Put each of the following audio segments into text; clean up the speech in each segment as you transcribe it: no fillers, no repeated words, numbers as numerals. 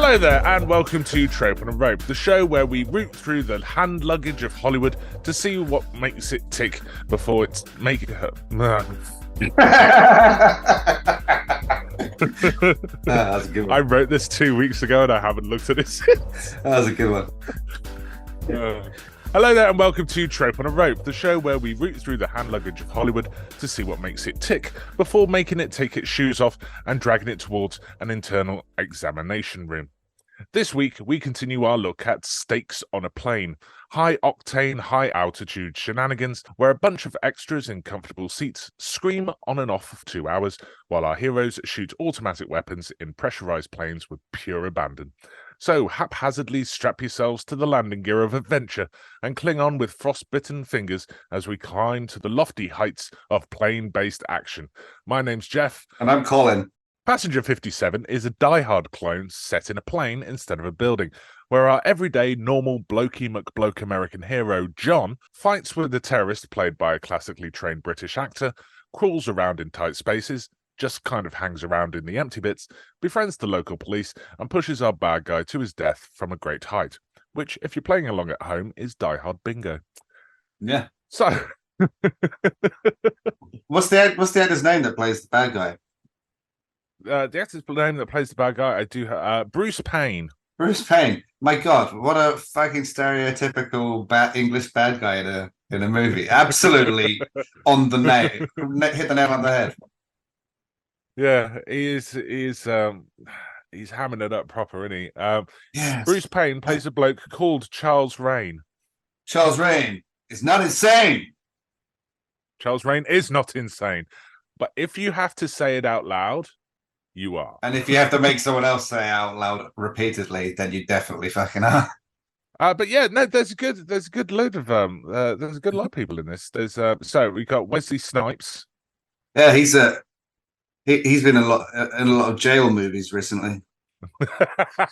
Hello there, and welcome to Trope on a Rope, the show where we root through the hand luggage of Hollywood to see what makes it tick before it's making it hurt. That's a good one. I wrote this 2 weeks ago and I haven't looked at it since. That was a good one. Hello there, and welcome to Trope on a Rope, the show where we root through the hand luggage of Hollywood to see what makes it tick before making it take its shoes off and dragging it towards an internal examination room. This week, we continue our look at Stakes on a Plane, high-octane, high-altitude shenanigans where a bunch of extras in comfortable seats scream on and off for 2 hours while our heroes shoot automatic weapons in pressurized planes with pure abandon. So haphazardly strap yourselves to the landing gear of adventure and cling on with frostbitten fingers as we climb to the lofty heights of plane-based action. My name's Jeff. And I'm Colin. Passenger 57 is a die-hard clone set in a plane instead of a building, where our everyday, normal, blokey McBloke American hero, John, fights with a terrorist played by a classically trained British actor, crawls around in tight spaces, just kind of hangs around in the empty bits, befriends the local police, and pushes our bad guy to his death from a great height, which, if you're playing along at home, is Die Hard bingo. Yeah. So... What's the actor's name that plays the bad guy? The actor's name that plays the bad guy, I do have Bruce Payne. Bruce Payne. My God, what a fucking stereotypical English bad guy in a movie. Absolutely on the nail. Hit the nail on the head. Yeah, he's hamming it up proper, isn't he? Yes. Bruce Payne plays a bloke called Charles Raine. Charles Raine is not insane. Charles Raine is not insane, but if you have to say it out loud, you are. And if you have to make someone else say it out loud repeatedly, then you definitely fucking are. But yeah, no, there's a good load of there's a good lot of people in this. There's so we got Wesley Snipes. Yeah, he's been in a lot of jail movies recently. There's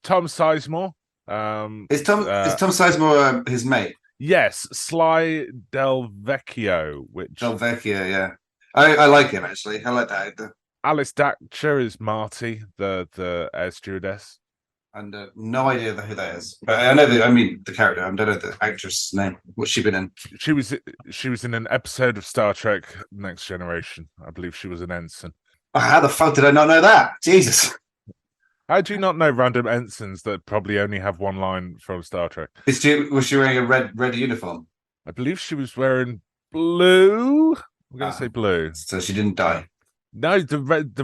Tom Sizemore. Is Tom Sizemore his mate? Yes, Sly Del Vecchio, Del Vecchio, yeah. I like him actually. I like that actor. Alice Dacher is Marty, the air stewardess. And no idea who that is. But I know the character. I don't know the actress' name. What's she been in? She was in an episode of Star Trek Next Generation. I believe she was an ensign. Oh, how the fuck did I not know that? Jesus. How do you not know random ensigns that probably only have one line from Star Trek? Was she wearing a red uniform? I believe she was wearing blue. I'm going to say blue. So she didn't die. No, the red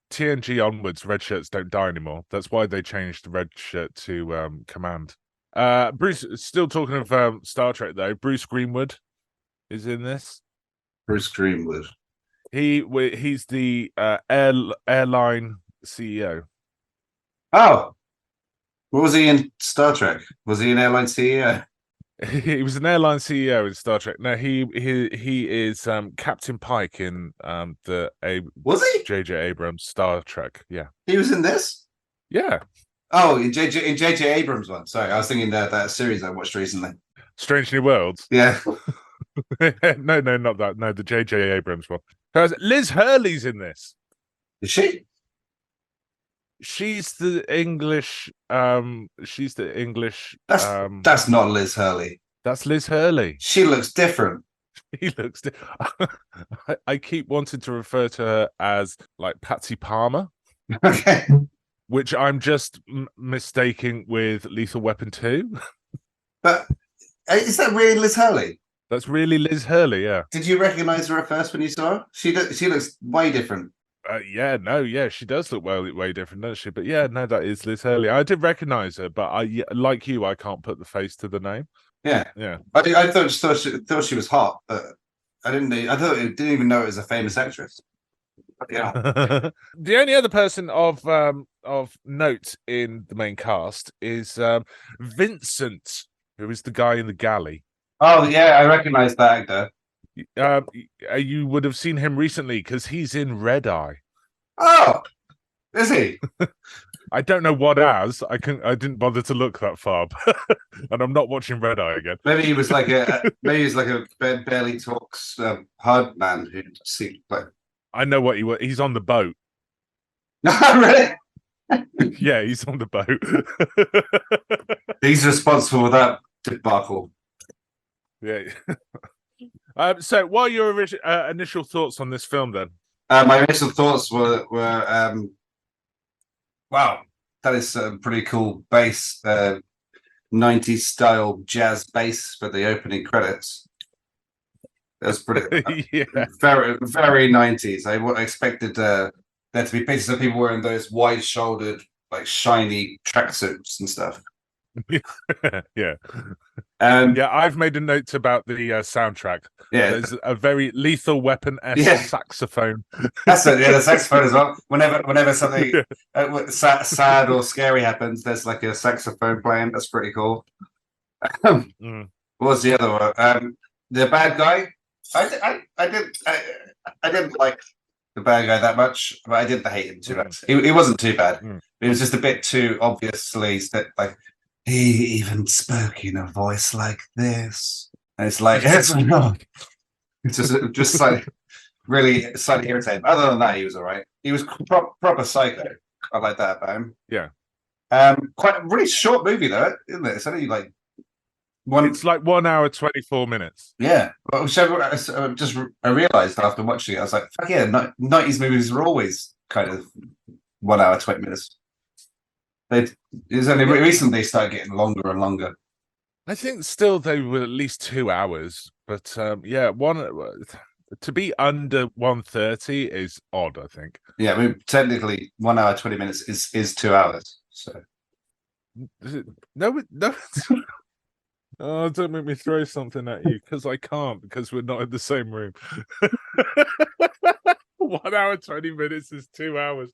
TNG onwards, red shirts don't die anymore. That's why they changed the red shirt to command. Bruce, still talking of Star Trek though, Bruce Greenwood is in this. Bruce Greenwood. He's the airline CEO. Oh, what was he in Star Trek? Was he an airline CEO? He was an airline CEO in Star Trek. No, he is Captain Pike in was he J.J. Abrams Star Trek. Yeah, he was in this. Yeah. Oh, in J.J. Abrams one. Sorry, I was thinking that series I watched recently. Strange New Worlds. Yeah. No, not that. No, the J.J. Abrams one. Liz Hurley's in this. Is she? She's the English. That's not Liz Hurley. That's Liz Hurley. She looks different. He looks. I keep wanting to refer to her as like Patsy Palmer. Okay. Which I'm just mistaking with Lethal Weapon 2. But is that really Liz Hurley? That's really Liz Hurley. Yeah. Did you recognize her at first when you saw her? She looks way different. She does look way different, doesn't she? But yeah, no, that is Liz Hurley. I did recognize her, but I can't put the face to the name. Yeah. I thought she was hot, but I didn't even know it was a famous actress. Yeah. The only other person of note in the main cast is Vincent, who is the guy in the galley. Oh yeah, I recognize that actor. You would have seen him recently because he's in Red Eye. Oh, is he? I don't know what as. I didn't bother to look that far, and I'm not watching Red Eye again. Maybe he was like a barely talks hard man who seemed like. I know what he was. He's on the boat. Really? Yeah, he's on the boat. He's responsible for that debacle. Yeah. So, what are your initial thoughts on this film then? My initial thoughts were wow, that is a pretty cool bass, 90s style jazz bass for the opening credits. That's pretty Yeah. very, very 90s. I expected there to be pictures of people wearing those wide-shouldered, like shiny tracksuits and stuff. Yeah. Yeah, I've made a note about the soundtrack. Yeah, there's a very Lethal Weapon-esque saxophone. That's it. Yeah, the saxophone as well. Whenever something sad or scary happens, there's like a saxophone playing. That's pretty cool. What was the other one? The bad guy. I didn't like the bad guy that much, but I didn't hate him too much. He wasn't too bad. It was just a bit too obviously that like he even spoke in a voice like this. And it's like it's just like really slightly irritating. Other than that, he was all right. He was proper psycho. I like that about him. Yeah. Quite a really short movie though, isn't it? It's only like It's like 1 hour 24 minutes. Yeah. Well, I realized after watching it, I was like, fuck yeah, 90s movies are always kind of 1 hour 20 minutes. It's only recently started getting longer and longer. I think still they were at least 2 hours, but to be under 1:30 is odd, I think. Yeah, I mean, technically 1 hour 20 minutes is 2 hours. So no. Oh, don't make me throw something at you because I can't, because we're not in the same room. 1 hour 20 minutes is 2 hours.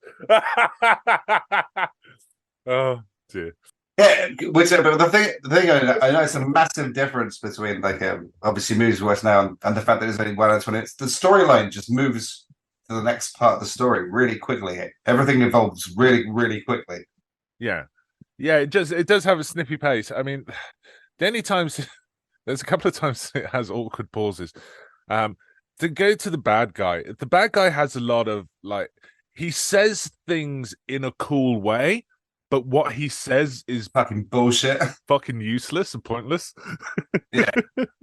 Oh dear. Yeah, but the thing I know it's a massive difference between like obviously movies worse now and the fact that it's only 1 hour 20 minutes. The storyline just moves to the next part of the story really quickly. Everything evolves really, really quickly. Yeah, it does have a snippy pace. I mean, the only times there's a couple of times it has awkward pauses. To go to the bad guy has a lot of like, he says things in a cool way, but what he says is fucking bullshit, fucking useless and pointless. Yeah,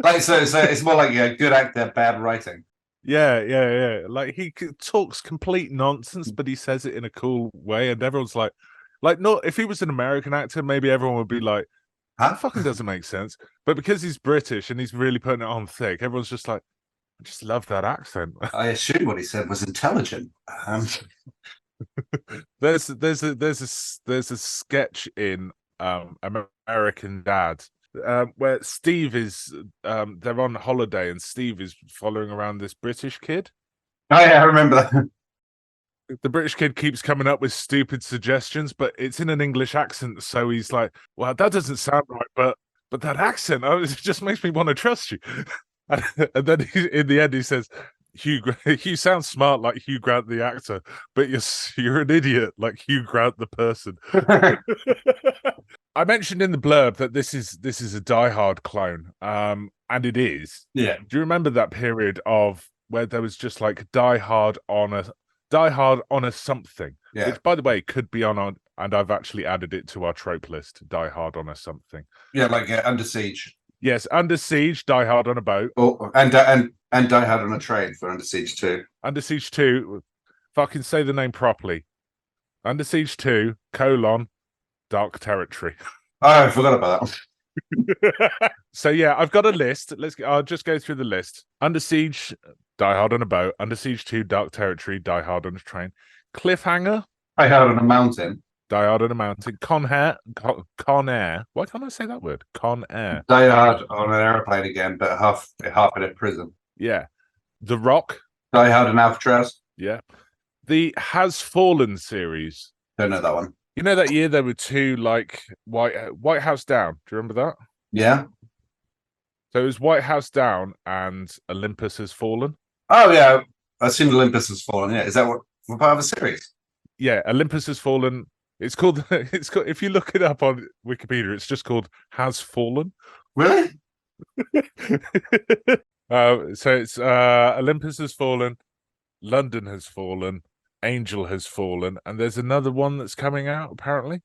like so it's more like good actor, bad writing. Yeah. Like he talks complete nonsense, but he says it in a cool way, and everyone's like, no. If he was an American actor, maybe everyone would be like, that fucking doesn't make sense. But because he's British and he's really putting it on thick, everyone's just like, I just love that accent. I assume what he said was intelligent. There's a sketch in American Dad where Steve is they're on holiday and Steve is following around this British kid. Oh yeah, I remember that. The British kid keeps coming up with stupid suggestions, but it's in an English accent, so he's like, well, that doesn't sound right, but that accent, it just makes me want to trust you. And then in the end he says, you sound smart like Hugh Grant the actor, but you're an idiot like Hugh Grant the person. I mentioned in the blurb that this is a Die Hard clone, and it is. Yeah. Do you remember that period of where there was just like Die Hard on a something? Yeah. Which, by the way, could be on and I've actually added it to our trope list. Die Hard on a something. Yeah, like Under Siege. Yes, Under Siege, Die Hard on a boat. Oh, and Die Hard on a train for Under Siege 2. Under Siege 2, fucking say the name properly. Under Siege 2, Dark Territory. Oh, I forgot about that. So yeah, I've got a list. I'll just go through the list. Under Siege, Die Hard on a boat. Under Siege 2, Dark Territory, Die Hard on a train. Cliffhanger, Die Hard on a mountain. Die Hard on a mountain. Con Air. Why can't I say that word? Con Air. Die Hard on an airplane again, but half in a prison. Yeah. The Rock. Die Hard on Alcatraz. Yeah. The Has Fallen series. Don't know that one. You know that year there were two like White House Down. Do you remember that? Yeah. So it was White House Down and Olympus Has Fallen. Oh yeah, I've seen Olympus Has Fallen. Yeah, is that what part of a series? Yeah, Olympus Has Fallen. It's called. If you look it up on Wikipedia, it's just called Has Fallen. Really? So it's Olympus Has Fallen, London Has Fallen, Angel has fallen, and there's another one that's coming out, apparently.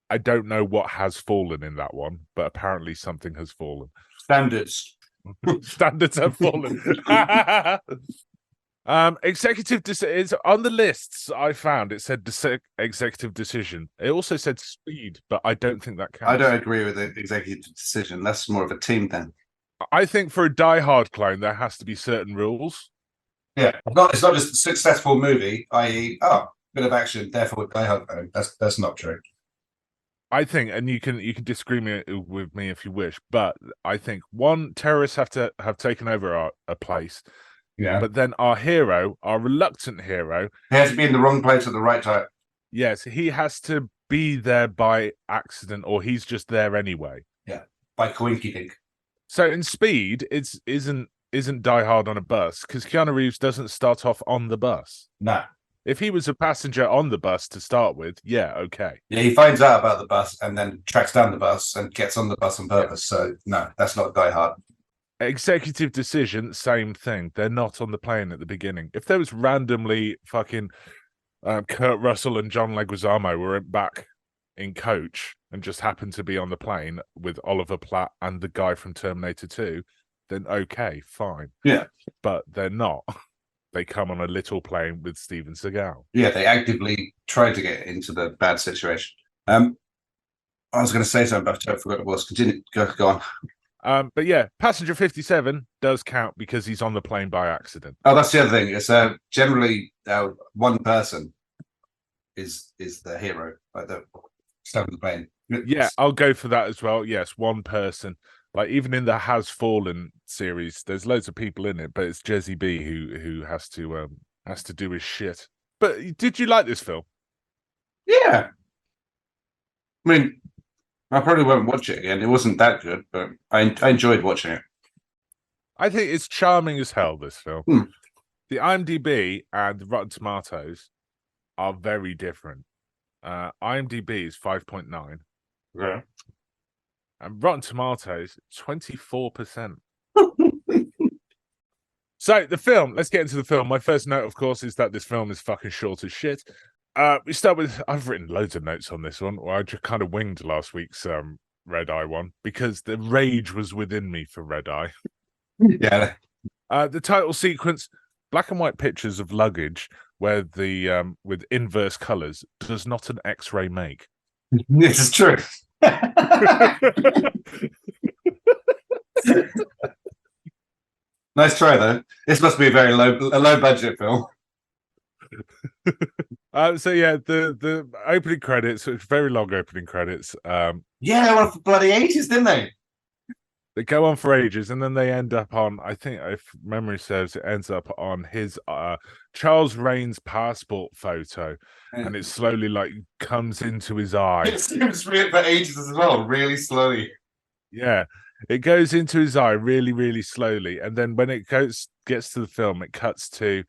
I don't know what has fallen in that one, but apparently something has fallen. Standards. Standards have fallen. Executive decision on the lists I found. It said executive decision. It also said speed, but I don't think that counts. I don't agree with the executive decision. That's more of a team thing. I think for a Die Hard clone, there has to be certain rules. Yeah, it's not just a successful movie, i.e., bit of action, therefore Die Hard clone. That's not true. I think, and you can disagree with me if you wish, but I think one, terrorists have to have taken over a place. Yeah. But then our hero, our reluctant hero, he has to be in the wrong place at the right time. Yes, he has to be there by accident, or he's just there anyway. Yeah, by coinky-dink. So in Speed, isn't Die Hard on a bus, because Keanu Reeves doesn't start off on the bus. No. If he was a passenger on the bus to start with, yeah, okay. Yeah, he finds out about the bus and then tracks down the bus and gets on the bus on purpose. Yeah. So no, that's not Die Hard. Executive decision, same thing. They're not on the plane at the beginning. If there was randomly fucking Kurt Russell and John Leguizamo were back in coach and just happened to be on the plane with Oliver Platt and the guy from Terminator 2, then okay, fine. Yeah. But they're not. They come on a little plane with Steven Seagal. Yeah, they actively tried to get into the bad situation. I was going to say something, but I forgot what it was. Continue. Go on. But yeah, passenger 57 does count because he's on the plane by accident. Oh, that's the other thing. It's generally one person is the hero, like the stuff on the plane. Yeah, I'll go for that as well. Yes, one person. Like even in the Has Fallen series, there's loads of people in it, but it's Jesse B who has to do his shit. But did you like this film? Yeah. I mean, I probably won't watch it again. It wasn't that good, but I enjoyed watching it. I think it's charming as hell, this film. The IMDb and the Rotten Tomatoes are very different. IMDb is 5.9. Yeah. And Rotten Tomatoes, 24%. So the film, let's get into the film. My first note, of course, is that this film is fucking short as shit. We start with, I've written loads of notes on this one. Well, I just kind of winged last week's Red Eye one because the rage was within me for Red Eye. Yeah. The title sequence, black and white pictures of luggage where the with inverse colors does not an X-ray make. This is true. Nice try though. This must be a very low budget film. So yeah, the opening credits, it's very long opening credits. Yeah, they went for bloody ages, didn't they? They go on for ages, and then they end up on, I think, if memory serves, it ends up on his Charles Raine's passport photo, and it slowly like comes into his eye. It seems real for ages as well, really slowly. Yeah, it goes into his eye really, really slowly, and then when it gets to the film, it cuts to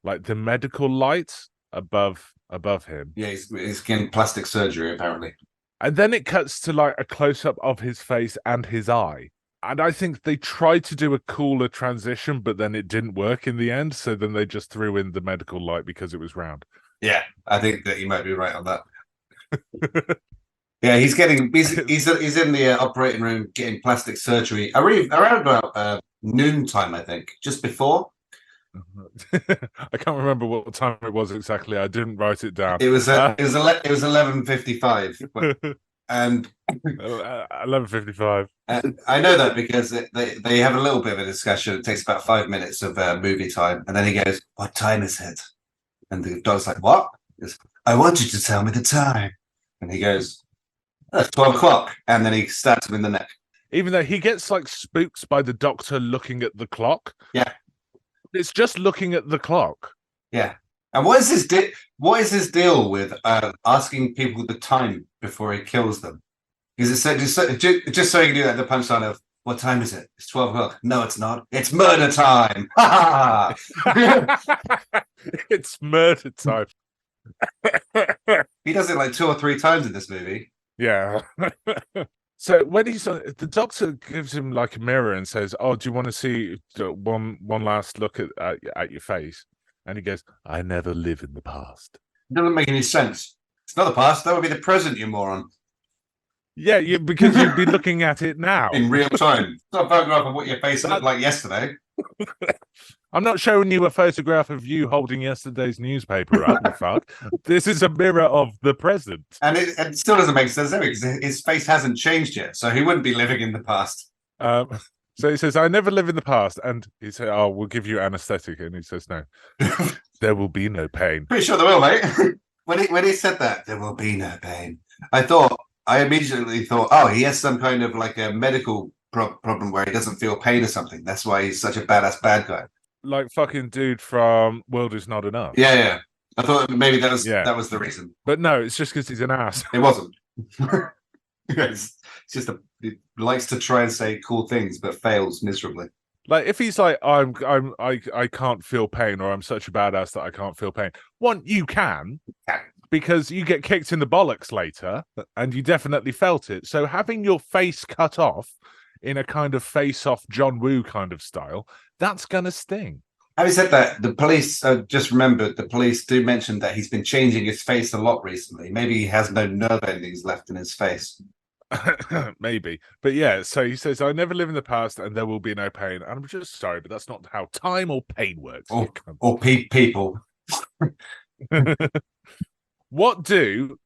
like the medical light above him. Yeah, he's getting plastic surgery apparently, and then it cuts to like a close up of his face and his eye. And I think they tried to do a cooler transition, but then it didn't work in the end. So then they just threw in the medical light because it was round. Yeah, I think that you might be right on that. Yeah, he's in the operating room getting plastic surgery around about noontime, I think, just before. I can't remember what time it was exactly. I didn't write it down. It was 11:55. And 11:55. And I know that because they have a little bit of a discussion. It takes about 5 minutes of movie time, and then he goes, "What time is it?" And the dog's like, "What?" He goes, "I want you to tell me the time." And he goes, "That's 12 o'clock." And then he stabs him in the neck. Even though he gets like spooked by the doctor looking at the clock. Yeah, it's just looking at the clock. Yeah. And what is his deal with asking people the time before he kills them? Is it just so he can do that, the punchline of, "What time is it? It's 12 o'clock. No, it's not. It's murder time." It's murder time. He does it like 2 or 3 times in this movie. Yeah. So when the doctor gives him like a mirror and says, "Oh, do you want to see one last look at your face?" And he goes, I never live in the past. It doesn't make any sense. It's not the past. That would be the present, you moron. Yeah, because you'd be looking at it now. In real time. It's not a photograph of what your face looked like yesterday. I'm not showing you a photograph of you holding yesterday's newspaper up, you fuck. This is a mirror of the present. And it still doesn't make sense because his face hasn't changed yet, so he wouldn't be living in the past. So he says, I never live in the past. And he said, oh, we'll give you anesthetic. And he says, no, there will be no pain. Pretty sure there will, mate. when he said that, there will be no pain. I immediately thought, oh, he has some kind of like a medical problem where he doesn't feel pain or something. That's why he's such a badass bad guy. Like fucking dude from World Is Not Enough. Yeah. I thought maybe that was the reason. But no, it's just because he's an ass. It wasn't. It's just he likes to try and say cool things, but fails miserably. Like if he's like, I can't feel pain, or I'm such a badass that I can't feel pain. One, you can, because you get kicked in the bollocks later, and you definitely felt it. So having your face cut off in a kind of face-off John Woo kind of style, that's gonna sting. Having said that, the police just remembered the police do mention that he's been changing his face a lot recently. Maybe he has no nerve endings left in his face. Maybe, but yeah. So he says, "I never live in the past, and there will be no pain." And I'm just sorry, but that's not how time or pain works. Or people. What do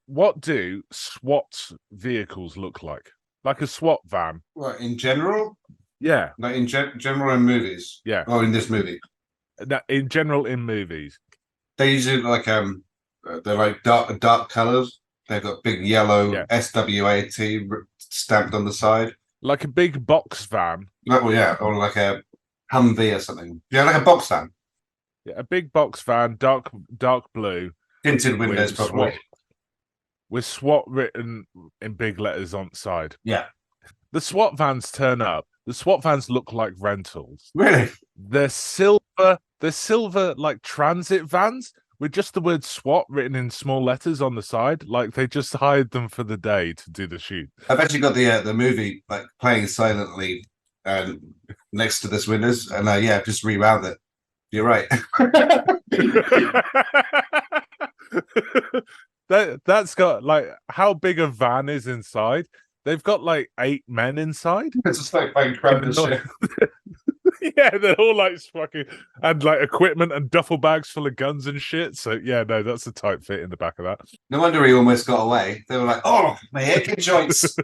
SWAT vehicles look like? Like a SWAT van? What, in general? Yeah. Like in general in movies? Yeah. Or in this movie? In general in movies. They usually like they're like dark colors. They've got big yellow SWAT stamped on the side. Like a big box van. Or like a Humvee or something. Yeah, like a box van. Yeah, a big box van, dark blue. Tinted windows, probably. With SWAT written in big letters on the side. Yeah. The SWAT vans turn up. The SWAT vans look like rentals. Really? They're silver like transit vans with just the word SWAT written in small letters on the side. Like they just hired them for the day to do the shoot. I've actually got the movie like playing silently next to this windows, and just rewound it. You're right. That's got like how big a van is inside. They've got like 8 men inside. It's just like playing crap and shit. Yeah, they're all like fucking and like equipment and duffel bags full of guns and shit. So yeah, no, that's a tight fit in the back of that. No wonder he almost got away. They were like, "Oh, my aching joints."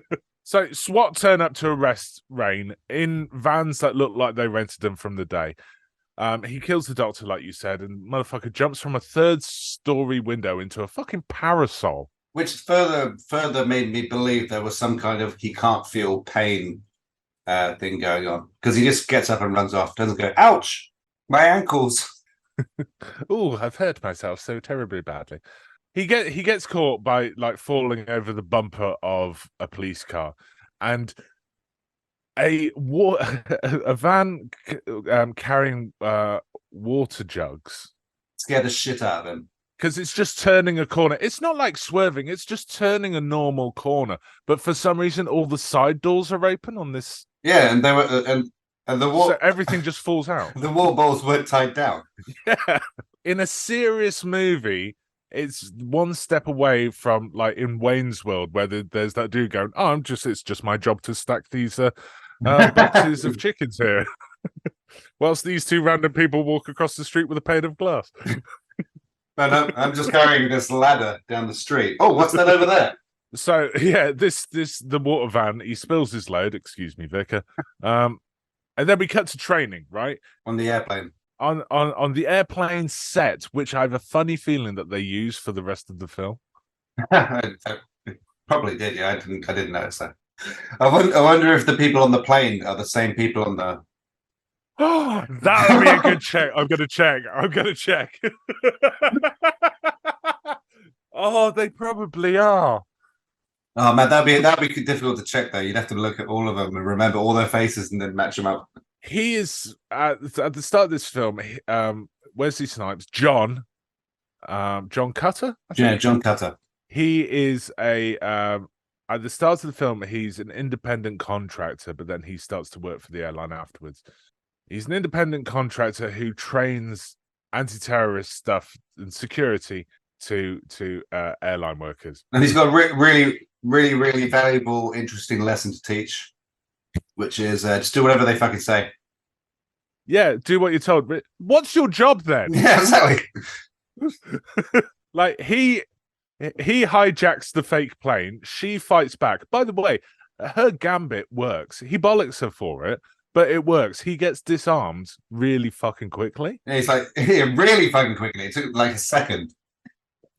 So SWAT turn up to arrest Raine in vans that look like they rented them from the day. He kills the doctor, like you said, and motherfucker jumps from a 3rd-story window into a fucking parasol. Which further made me believe there was some kind of he can't feel pain thing going on. Because he just gets up and runs off, doesn't go, ouch, my ankles. Oh, I've hurt myself so terribly badly. He gets caught by like falling over the bumper of a police car, and a van carrying water jugs scared the shit out of him because it's just turning a corner. It's not like swerving; it's just turning a normal corner. But for some reason, all the side doors are open on this. Yeah, and they were and the wall, so everything just falls out. The wall balls weren't tied down. Yeah, in a serious movie. It's one step away from like in Wayne's World where there's that dude going, "Oh, it's just my job to stack these boxes of chickens here," whilst these 2 random people walk across the street with a pane of glass. No, I'm just carrying this ladder down the street. Oh, what's that over there? So yeah, the water van. He spills his load. Excuse me, Vicar. And then we cut to training, right? On the airplane. On the airplane set, which I have a funny feeling that they use for the rest of the film. I probably did, yeah. I didn't notice that. I wonder if the people on the plane are the same people on the. Oh, that would be a good check. I'm gonna check. Oh, they probably are. Oh man, that'd be difficult to check though. You'd have to look at all of them and remember all their faces and then match them up. He is at the start of this film. Wesley Snipes, John Cutter. Yeah, John Cutter. He is at the start of the film. He's an independent contractor, but then he starts to work for the airline afterwards. He's an independent contractor who trains anti-terrorist stuff and security to airline workers. And he's got a really valuable, interesting lesson to teach, which is just do whatever they fucking say. Yeah, do what you're told. But what's your job then? Yeah, exactly. Like he hijacks the fake plane. She fights back. By the way, her gambit works. He bollocks her for it, but it works. He gets disarmed really fucking quickly. Yeah, he's like, yeah, really fucking quickly. It took like a second.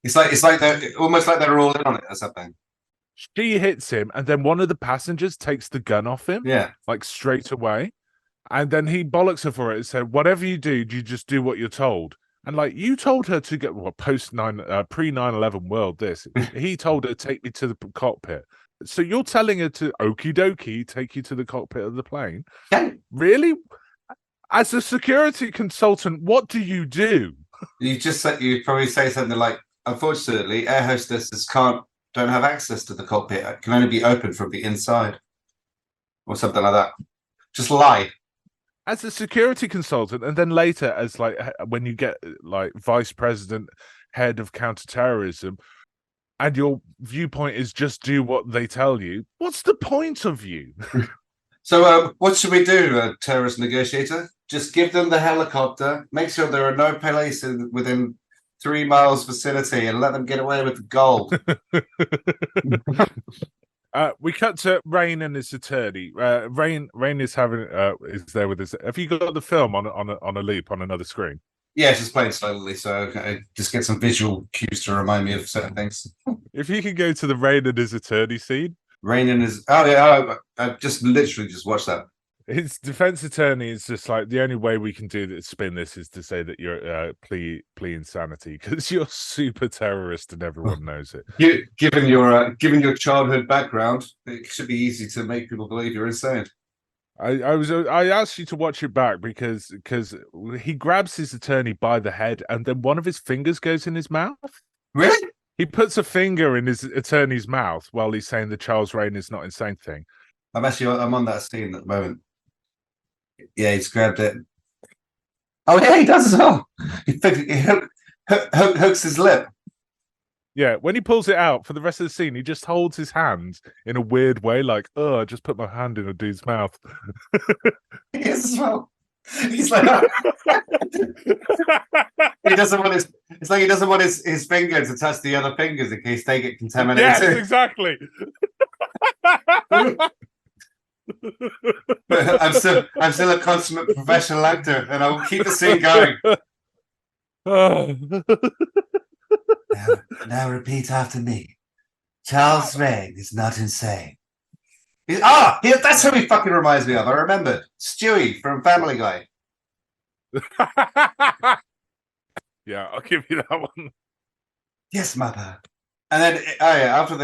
It's like they're almost like they're all in on it or something. She hits him, and then one of the passengers takes the gun off him. Yeah, like straight away. And then he bollocks her for it and said, whatever you do, you just do what you're told. And like, you told her to get what pre 9/11 world this. He told her, take me to the cockpit. So you're telling her to okie dokie, take you to the cockpit of the plane? yeah. Really? As a security consultant, what do? You Just said, you probably say something like, unfortunately, air hostesses don't have access to the cockpit. It can only be opened from the inside, or something like that. Just lie. As a security consultant, and then later as like when you get like vice president, head of counterterrorism, and your viewpoint is just do what they tell you. What's the point of you? So what should we do, terrorist negotiator? Just give them the helicopter, make sure there are no places within 3 miles vicinity, and let them get away with the gold. We cut to Raine and his attorney. Raine is is there with his. Have you got the film on a loop on another screen? Yeah, it's just playing slowly, so I just get some visual cues to remind me of certain things. If you can go to the Raine and his attorney scene. Raine and his I just literally just watched that. His defense attorney is just like, the only way we can spin this is to say that you're plea insanity because you're super terrorist and everyone knows it. Given your childhood background, it should be easy to make people believe you're insane. I asked you to watch it back because he grabs his attorney by the head and then one of his fingers goes in his mouth. Really? He puts a finger in his attorney's mouth while he's saying the Charles Raine is not insane thing. I'm on that scene at the moment. Yeah, he's grabbed it. Oh yeah, he does as well. He hooks his lip. Yeah, when he pulls it out for the rest of the scene, he just holds his hand in a weird way, like, oh, I just put my hand in a dude's mouth. He is as well. He's like, he doesn't want his. It's like he doesn't want his finger to touch the other fingers in case they get contaminated. Yes, exactly. I'm still a consummate professional actor, and I will keep the scene going. Now repeat after me. Charles Raine is not insane. That's who he fucking reminds me of. I remember Stewie from Family Guy. Yeah, I'll give you that one. Yes, mother. And then after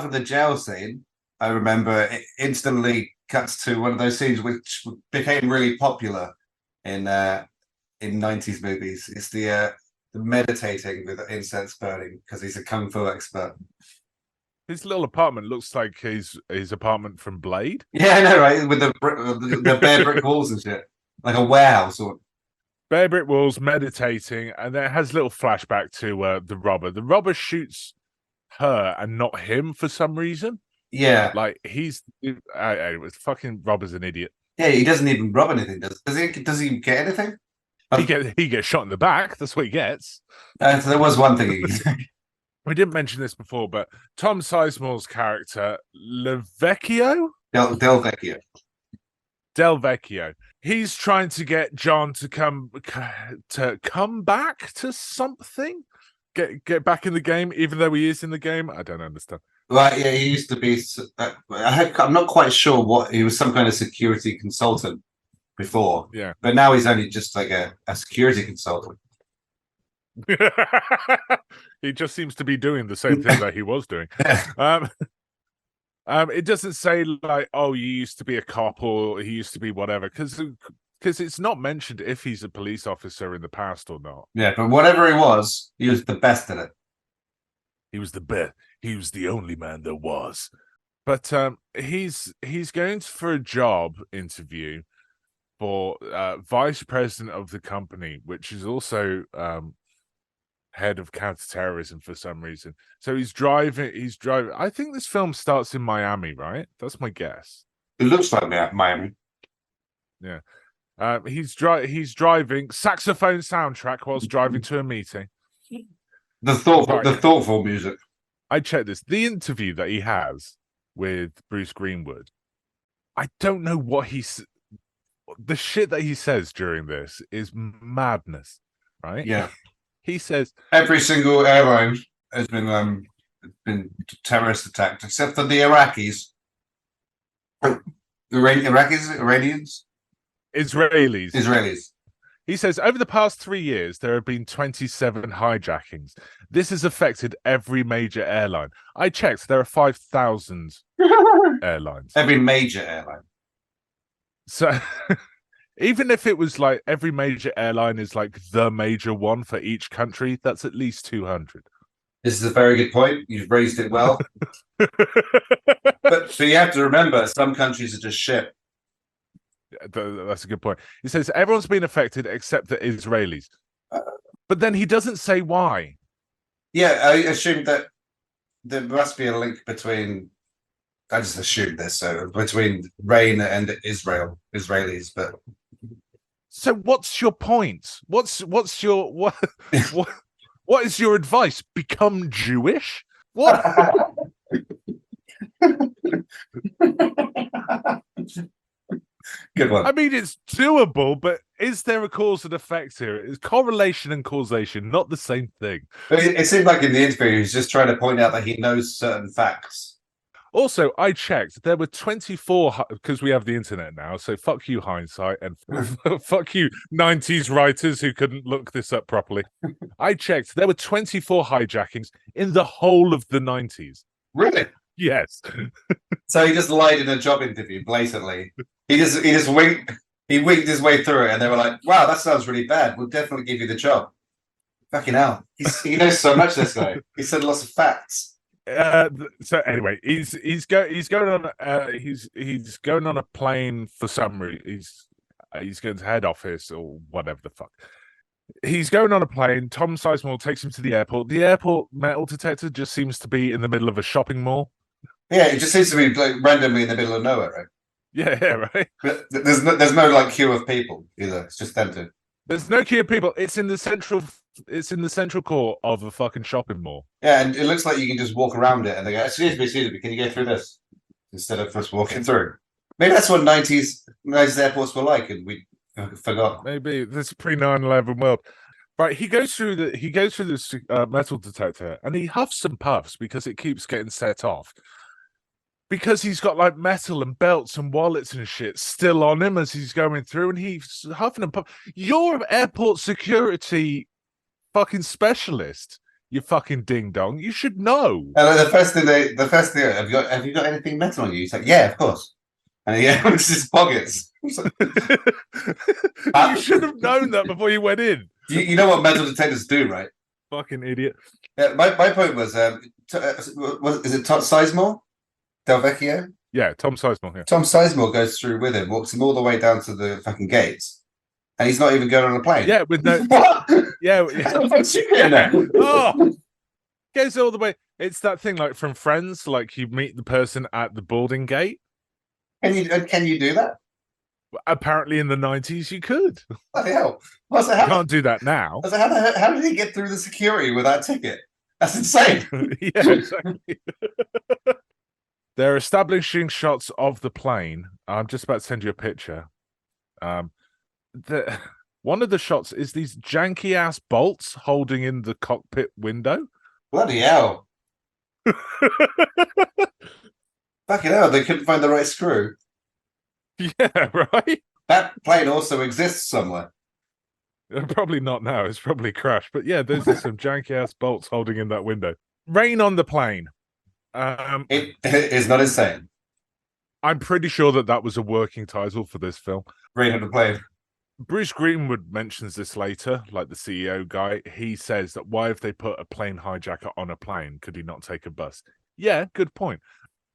the jail scene, I remember it instantly cuts to one of those scenes which became really popular in 90s movies. It's the meditating with incense burning because he's a kung fu expert. His little apartment looks like his apartment from Blade. Yeah, I know, right? With the bare brick walls and shit, like a warehouse or bare brick walls, meditating, and then it has a little flashback to the robber. The robber shoots her and not him for some reason. Yeah, like fucking robber's an idiot. Yeah, he doesn't even rob anything. Does he get anything? He gets shot in the back. That's what he gets. So there was one thing. We didn't mention this before, but Tom Sizemore's character, Del Vecchio. He's trying to get John to come back to something, get back in the game, even though he is in the game. I don't understand. Right, yeah, he used to be. I'm not quite sure what he was. Some kind of security consultant before, yeah, but now he's only just like a security consultant. He just seems to be doing the same thing that he was doing. It doesn't say like, oh, you used to be a cop or he used to be whatever, because it's not mentioned if he's a police officer in the past or not. Yeah, but whatever he was the best at it. He was the best. He was the only man there was. But he's going for a job interview, for vice president of the company, which is also head of counterterrorism for some reason. So he's driving. I think this film starts in Miami, right? That's my guess. It looks like Miami. Yeah. He's driving saxophone soundtrack whilst driving to a meeting. The thoughtful music. I checked this. The interview that he has with Bruce Greenwood. I don't know what the shit that he says during this is madness, right? Yeah. He says every single airline has been terrorist attacked except for the Iraqis. Iranians? Israelis. He says, over the past 3 years, there have been 27 hijackings. This has affected every major airline. I checked, there are 5,000 airlines. Every major airline. So, even if it was like every major airline is like the major one for each country, that's at least 200. This is a very good point. You've raised it well. but you have to remember, some countries are just shit. That's a good point. He says everyone's been affected except the Israelis. But then he doesn't say why. Yeah, I assume that there must be a link between... I just assumed this, so between Raine and Israelis, but... So what's your point? What is your advice? Become Jewish? What? Good one. I mean, it's doable, but is there a cause and effect here? Is correlation and causation not the same thing? It seemed like in the interview, he's just trying to point out that he knows certain facts. Also, I checked. There were 24, because we have the internet now, so fuck you, hindsight, and fuck you, 90s writers who couldn't look this up properly. I checked. There were 24 hijackings in the whole of the 90s. Really? Yes. So he just lied in a job interview, blatantly. He winked his way through it, and they were like, "Wow, that sounds really bad. We'll definitely give you the job." Fucking hell, he knows so much. This guy. He said lots of facts. So anyway, he's going on a plane for some reason. He's going to head office or whatever the fuck. He's going on a plane. Tom Sizemore takes him to the airport. The airport metal detector just seems to be in the middle of a shopping mall. Yeah, it just seems to be like randomly in the middle of nowhere, right? Yeah, right. But there's no like queue of people either. It's just them two. There's no queue of people. It's in the central core of a fucking shopping mall. Yeah, and it looks like you can just walk around it, and they go, "Excuse me, can you go through this?" Instead of just walking through. Maybe that's what 90s airports were like, and we forgot. Maybe this pre 9/11 world. Right, he goes through this metal detector, and he huffs and puffs because it keeps getting set off. Because he's got like metal and belts and wallets and shit still on him as he's going through, and he's huffing and puffing. You're an airport security fucking specialist, you fucking ding dong. You should know. The first thing, have you got anything metal on you? He's like, yeah, of course. And he opens his pockets. You should have known that before you went in. You know what metal detectors do, right? Fucking idiot. Yeah, my point was, is it Tom Sizemore? Del Vecchio? Yeah, Tom Sizemore. Yeah. Tom Sizemore goes through with him, walks him all the way down to the fucking gates, and he's not even going on a plane. Yeah, with no. What? Yeah. What's you getting at? Oh, goes all the way. It's that thing like from Friends, like you meet the person at the boarding gate. Can you do that? Apparently, in the 90s, you could. Bloody hell! You can't do that now. I was like, how did he get through the security without a ticket? That's insane. Yeah, exactly. They're establishing shots of the plane. I'm just about to send you a picture. One of the shots is these janky ass bolts holding in the cockpit window. Bloody hell! Fucking hell! They couldn't find the right screw. Yeah, right. That plane also exists somewhere. Probably not now. It's probably crashed. But yeah, there's some janky ass bolts holding in that window. Rain on the plane. It is not insane. I'm pretty sure that was a working title for this film. Rain on the plane. Bruce Greenwood mentions this later, like the CEO guy. He says that why have they put a plane hijacker on a plane? Could he not take a bus? Yeah, good point.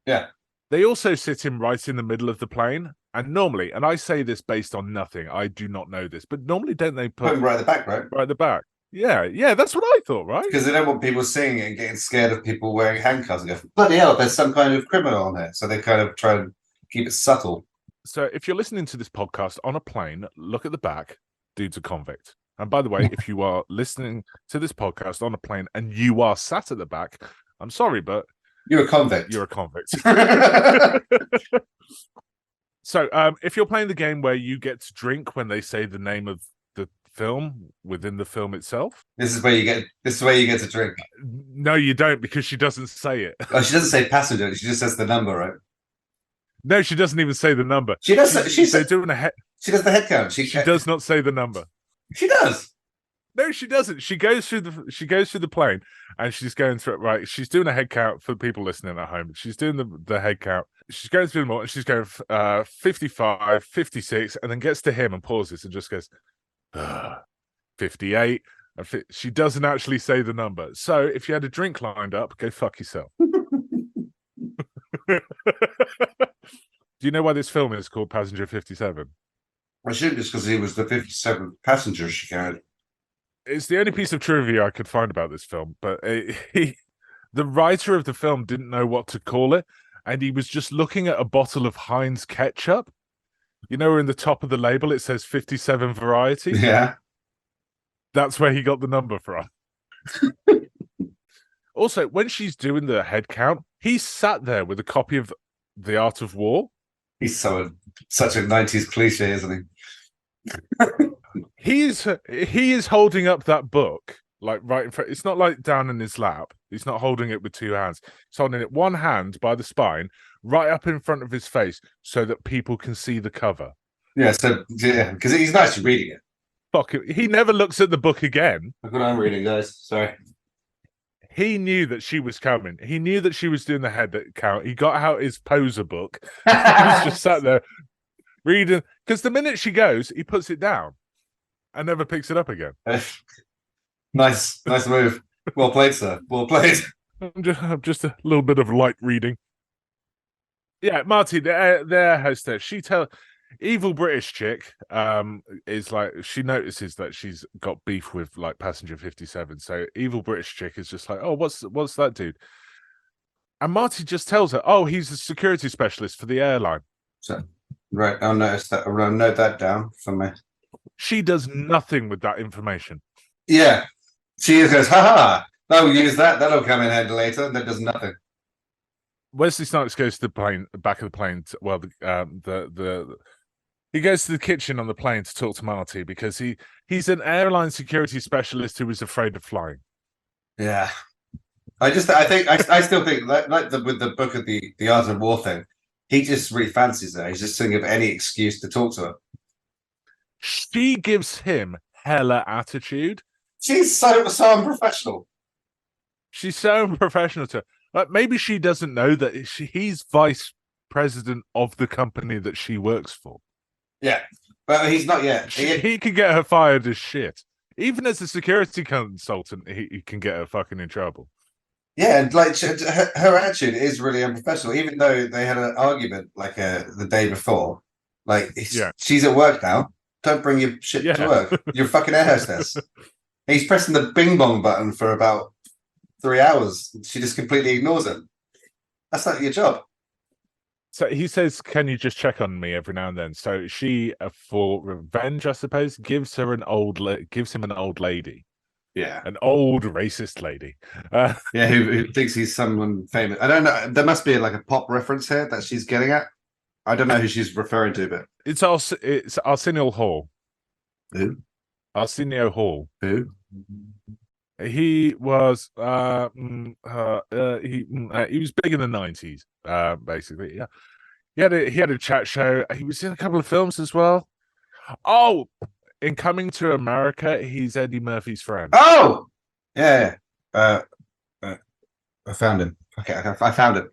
Yeah. They also sit him right in the middle of the plane, And normally, and I say this based on nothing, I do not know this, but normally don't they Put put him right at the back, right? right at the back? Yeah, that's what I thought, right? Because they don't want people seeing it and getting scared of people wearing handcuffs and go, bloody hell, there's some kind of criminal on here. So they kind of try and keep it subtle. So if you're listening to this podcast on a plane, look at the back, dude's a convict. And by the way, if you are listening to this podcast on a plane and you are sat at the back, I'm sorry, but you're a convict. You're a convict. So if you're playing the game where you get to drink when they say the name of the film within the film itself, this is where you get to drink. No, you don't, because she doesn't say it. Oh, she doesn't say passenger, she just says the number, right? No, she doesn't even say the number. She does. They're doing a head. She does the head count. She does not say the number. She does. No, she doesn't. She goes through the plane, and she's going through it. Right, she's doing a head count for people listening at home. She's doing the head count. She's going through them all, and she's going 55, 56, and then gets to him and pauses and just goes 58. She doesn't actually say the number. So if you had a drink lined up, go fuck yourself. Do you know why this film is called Passenger 57? I assume it's because he was the 57th passenger she carried. It's the only piece of trivia I could find about this film, but the writer of the film didn't know what to call it, and he was just looking at a bottle of Heinz ketchup. You know, where in the top of the label it says 57 varieties? Yeah. That's where he got the number from. Also, when she's doing the head count, he's sat there with a copy of The Art of War. He's such a 90s cliche, isn't he? He is holding up that book, like right in front. It's not like down in his lap. He's not holding it with two hands. He's holding it one hand by the spine, right up in front of his face, so that people can see the cover. Yeah, because he's not actually reading it. Fuck it. He never looks at the book again. Look what I'm reading, guys. Sorry. He knew that she was coming. He knew that she was doing the head count. He got out his poser book. He was just sat there reading. Because the minute she goes, he puts it down and never picks it up again. Nice move. Well played, sir. Well played. Just a little bit of light reading. Yeah, Marty, their hostess. Evil British chick is like, she notices that she's got beef with like passenger 57. So evil British chick is just like, oh, what's that dude? And Marty just tells her, oh, he's a security specialist for the airline. So, right, I'll notice that. I'll note that down for me. She does nothing with that information. Yeah, she goes, ha! I'll use that. That'll come in handy later. And that does nothing. Wesley Snipes goes to the back of the plane. He goes to the kitchen on the plane to talk to Marty because he's an airline security specialist who was afraid of flying. Yeah, I still think with the book of the Art of War thing, he just really fancies her. He's just thinking of any excuse to talk to her. She gives him hella attitude. She's so unprofessional. She's so unprofessional to her. Like, maybe she doesn't know that he's vice president of the company that she works for. Yeah, but he's not yet. He can get her fired as shit. Even as a security consultant, he can get her fucking in trouble. Yeah, and like her attitude is really unprofessional. Even though they had an argument like the day before, like she's at work now. Don't bring your shit to work. You're a fucking air hostess. He's pressing the bing bong button for about 3 hours. She just completely ignores him. That's not your job. So he says, "Can you just check on me every now and then?" So she, for revenge, I suppose, gives him an old lady. Yeah, an old racist lady. Who thinks he's someone famous. I don't know. There must be like a pop reference here that she's getting at. I don't know who she's referring to, but it's Arsenio Hall. Who? Arsenio Hall. Who? He was he was big in the 90s, basically. Yeah, he had a chat show. He was in a couple of films as well. Oh, in Coming to America, he's Eddie Murphy's friend. Oh, yeah. I found him. Okay, I found him.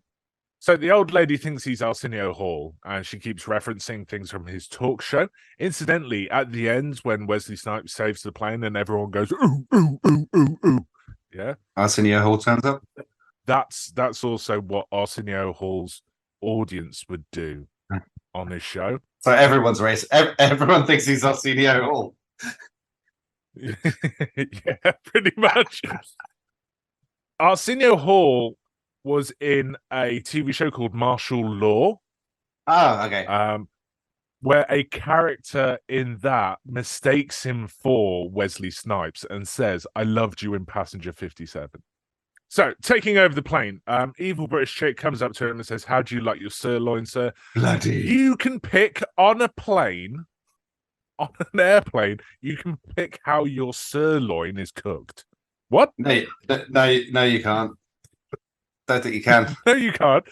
So the old lady thinks he's Arsenio Hall, and she keeps referencing things from his talk show. Incidentally, at the end, when Wesley Snipes saves the plane and everyone goes, ooh, ooh, ooh, ooh, ooh. Yeah. Arsenio Hall turns up? That's also what Arsenio Hall's audience would do on his show. So everyone's racist. Everyone thinks he's Arsenio Hall. Yeah, pretty much. Arsenio Hall was in a TV show called Martial Law. Oh, okay. Where a character in that mistakes him for Wesley Snipes and says, "I loved you in Passenger 57." So, taking over the plane, evil British chick comes up to him and says, "How do you like your sirloin, sir?" Bloody. You can pick on a plane, on an airplane, you can pick how your sirloin is cooked. What? No, you can't. Don't think you can. No, you can't.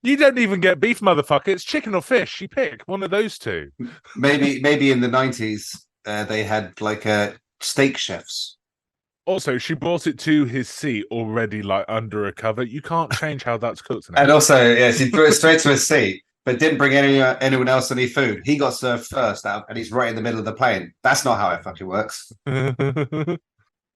You don't even get beef, motherfucker. It's chicken or fish. You pick one of those two. Maybe in the 90s, they had like steak chefs. Also, she brought it to his seat already, like under a cover. You can't change how that's cooked now. And also, yeah, she threw it straight to his seat, but didn't bring anyone else any food. He got served first out, and he's right in the middle of the plane. That's not how it fucking works. And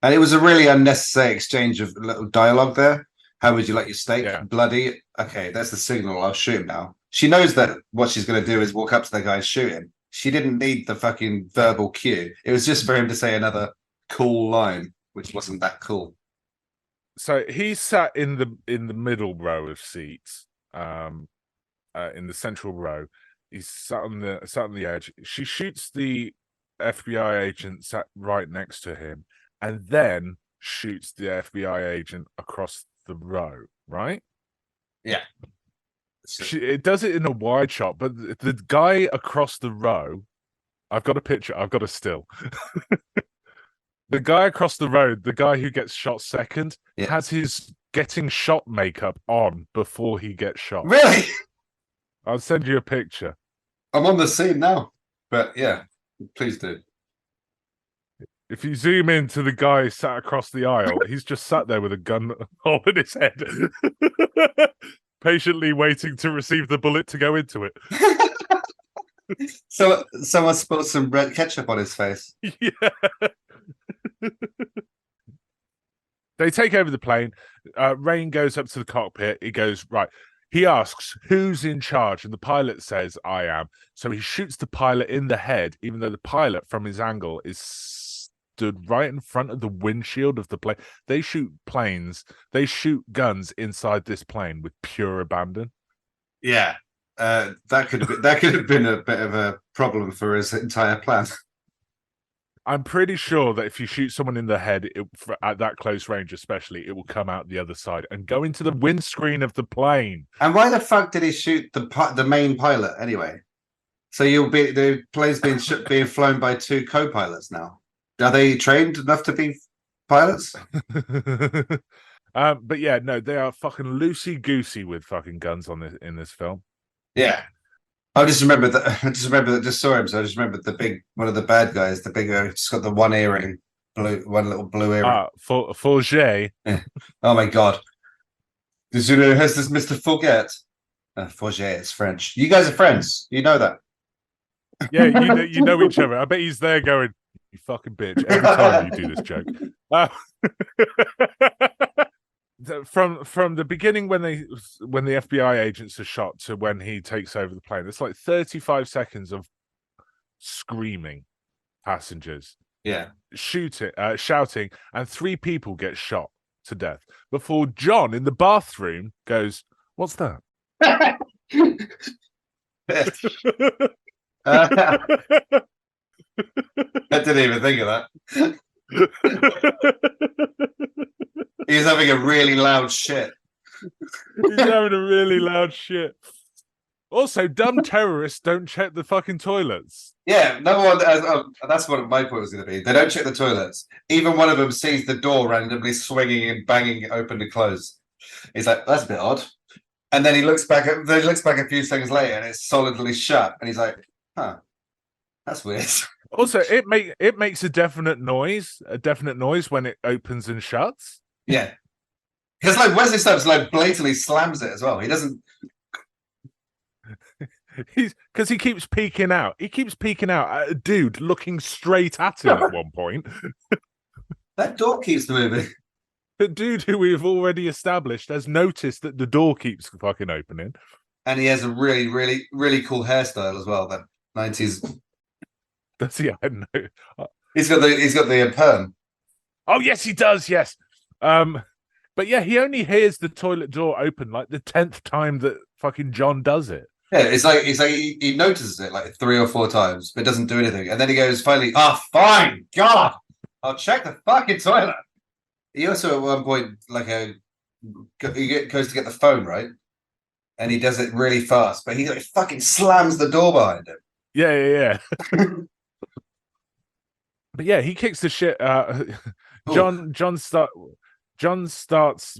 it was a really unnecessary exchange of little dialogue there. How would you like your steak? Yeah. Bloody. Okay, that's the signal. I'll shoot him now. She knows that what she's going to do is walk up to the guy and shoot him. She didn't need the fucking verbal cue. It was just for him to say another cool line, which wasn't that cool. So he sat in the middle row of seats, in the central row. He's sat on the edge. She shoots the FBI agent sat right next to him, and then shoots the FBI agent across the row, right? Yeah. It does it in a wide shot, but the guy across the row, I've got a picture, I've got a still. The guy across the road, the guy who gets shot second, has his getting shot makeup on before he gets shot. Really? I'll send you a picture. I'm on the scene now, but yeah, please do. If you zoom into the guy sat across the aisle, he's just sat there with a gun hole in his head, patiently waiting to receive the bullet to go into it. So someone spilled some red ketchup on his face. Yeah. They take over the plane. Raine goes up to the cockpit. He goes, right. He asks, who's in charge? And the pilot says, I am. So he shoots the pilot in the head, even though the pilot, from his angle, is stood right in front of the windshield of the plane. They shoot guns inside this plane with pure abandon. Yeah. That could have been a bit of a problem for his entire plan. I'm pretty sure that if you shoot someone in the head at that close range, especially, it will come out the other side and go into the windscreen of the plane. And why the fuck did he shoot the main pilot anyway? So the plane's being flown by two co-pilots now. Are they trained enough to be pilots? But yeah, no, they are fucking loosey goosey with fucking guns in this film. Yeah. I just remember that. Just saw him. So I just remembered one of the bad guys, the big guy, just got the one earring, one little blue earring. Forget. Yeah. Oh my god! Did you know has this Mr. Forget? Forget, it's French. You guys are friends. You know that. Yeah, you know each other. I bet he's there going, "You fucking bitch!" Every time you do this joke. From the beginning when the FBI agents are shot to when he takes over the plane, it's like 35 seconds of screaming passengers, shouting, and 3 people get shot to death before John in the bathroom goes, "What's that?" I didn't even think of that. He's having a really loud shit. He's having a really loud shit. Also, dumb terrorists don't check the fucking toilets. Yeah, no one. That's what my point was going to be. They don't check the toilets. Even one of them sees the door randomly swinging and banging open and closed. He's like, "That's a bit odd." And then he looks back. A few seconds later, and it's solidly shut. And he's like, "Huh, that's weird." Also, it makes a definite noise when it opens and shuts. Yeah, because like Wesley Snipes like blatantly slams it as well. He doesn't. Because he keeps peeking out. He keeps peeking out at a dude looking straight at him at one point. That door keeps moving. The dude who we've already established has noticed that the door keeps fucking opening. and he has a really, really, really cool hairstyle as well. That 90s. Does he? I don't know. He's got the perm. Oh yes, he does. Yes. But yeah, he only hears the toilet door open like the 10th time that fucking John does it. Yeah, it's like he notices it like 3 or 4 times, but doesn't do anything, and then he goes finally. Fine, God, I'll check the fucking toilet. He also at one point he goes to get the phone, right, and he does it really fast, but he like fucking slams the door behind him. Yeah. But yeah, he kicks the shit. John starts.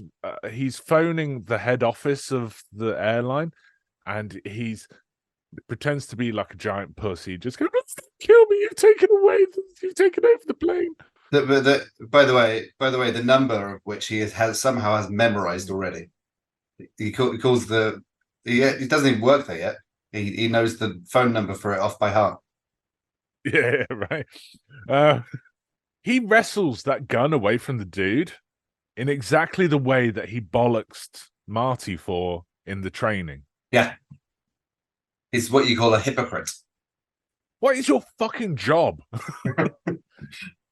He's phoning the head office of the airline, and he's pretends to be like a giant pussy. Just go, kill me! You've taken over the plane. By the way, the number of which he somehow has memorized already. He calls he doesn't even work there yet. He knows the phone number for it off by heart. Yeah, right. He wrestles that gun away from the dude in exactly the way that he bollocksed Marty for in the training. Yeah. He's what you call a hypocrite. What is your fucking job?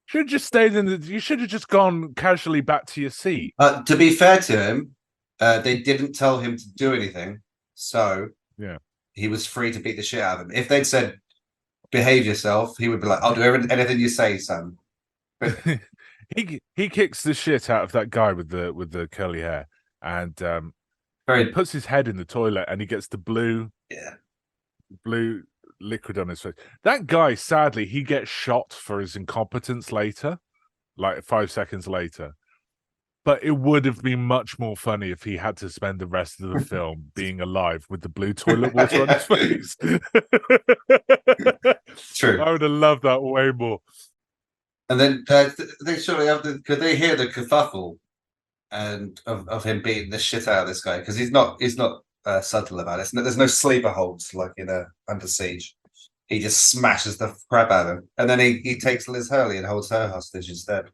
Should have just stayed you should have just gone casually back to your seat. To be fair to him, they didn't tell him to do anything, so yeah, he was free to beat the shit out of them. If they'd said behave yourself, he would be like, I'll do anything you say, son. But he kicks the shit out of that guy with the curly hair, and he puts his head in the toilet, and he gets the blue liquid on his face. That guy, sadly, he gets shot for his incompetence later, like 5 seconds later. But it would have been much more funny if he had to spend the rest of the film being alive with the blue toilet water on his face. True. I would have loved that way more. And then they shortly after, could they hear the kerfuffle and of him beating the shit out of this guy, because he's not subtle about it. There's no sleeper holds like in Under Siege. He just smashes the crap out of him, and then he takes Liz Hurley and holds her hostage instead.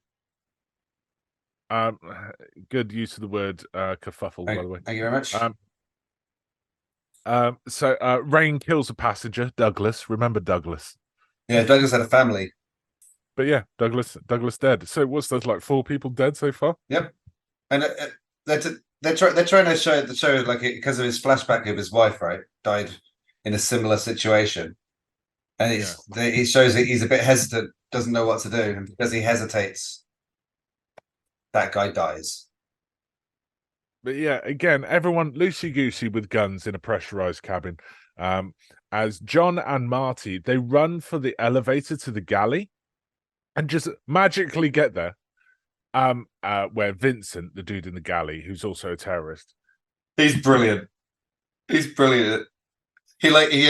Good use of the word kerfuffle, by the way. Thank you very much. So Raine kills a passenger, Douglas. Remember Douglas? Yeah, Douglas had a family. But yeah, Douglas dead. So what's that, like 4 people dead so far? Yep. And they're trying to show like because of his flashback of his wife, right, died in a similar situation, and he shows that he's a bit hesitant, doesn't know what to do, and because he hesitates, that guy dies. But yeah, again, everyone loosey-goosey with guns in a pressurized cabin. As John and Marty, they run for the elevator to the galley and just magically get there. Where Vincent, the dude in the galley, who's also a terrorist. He's brilliant. He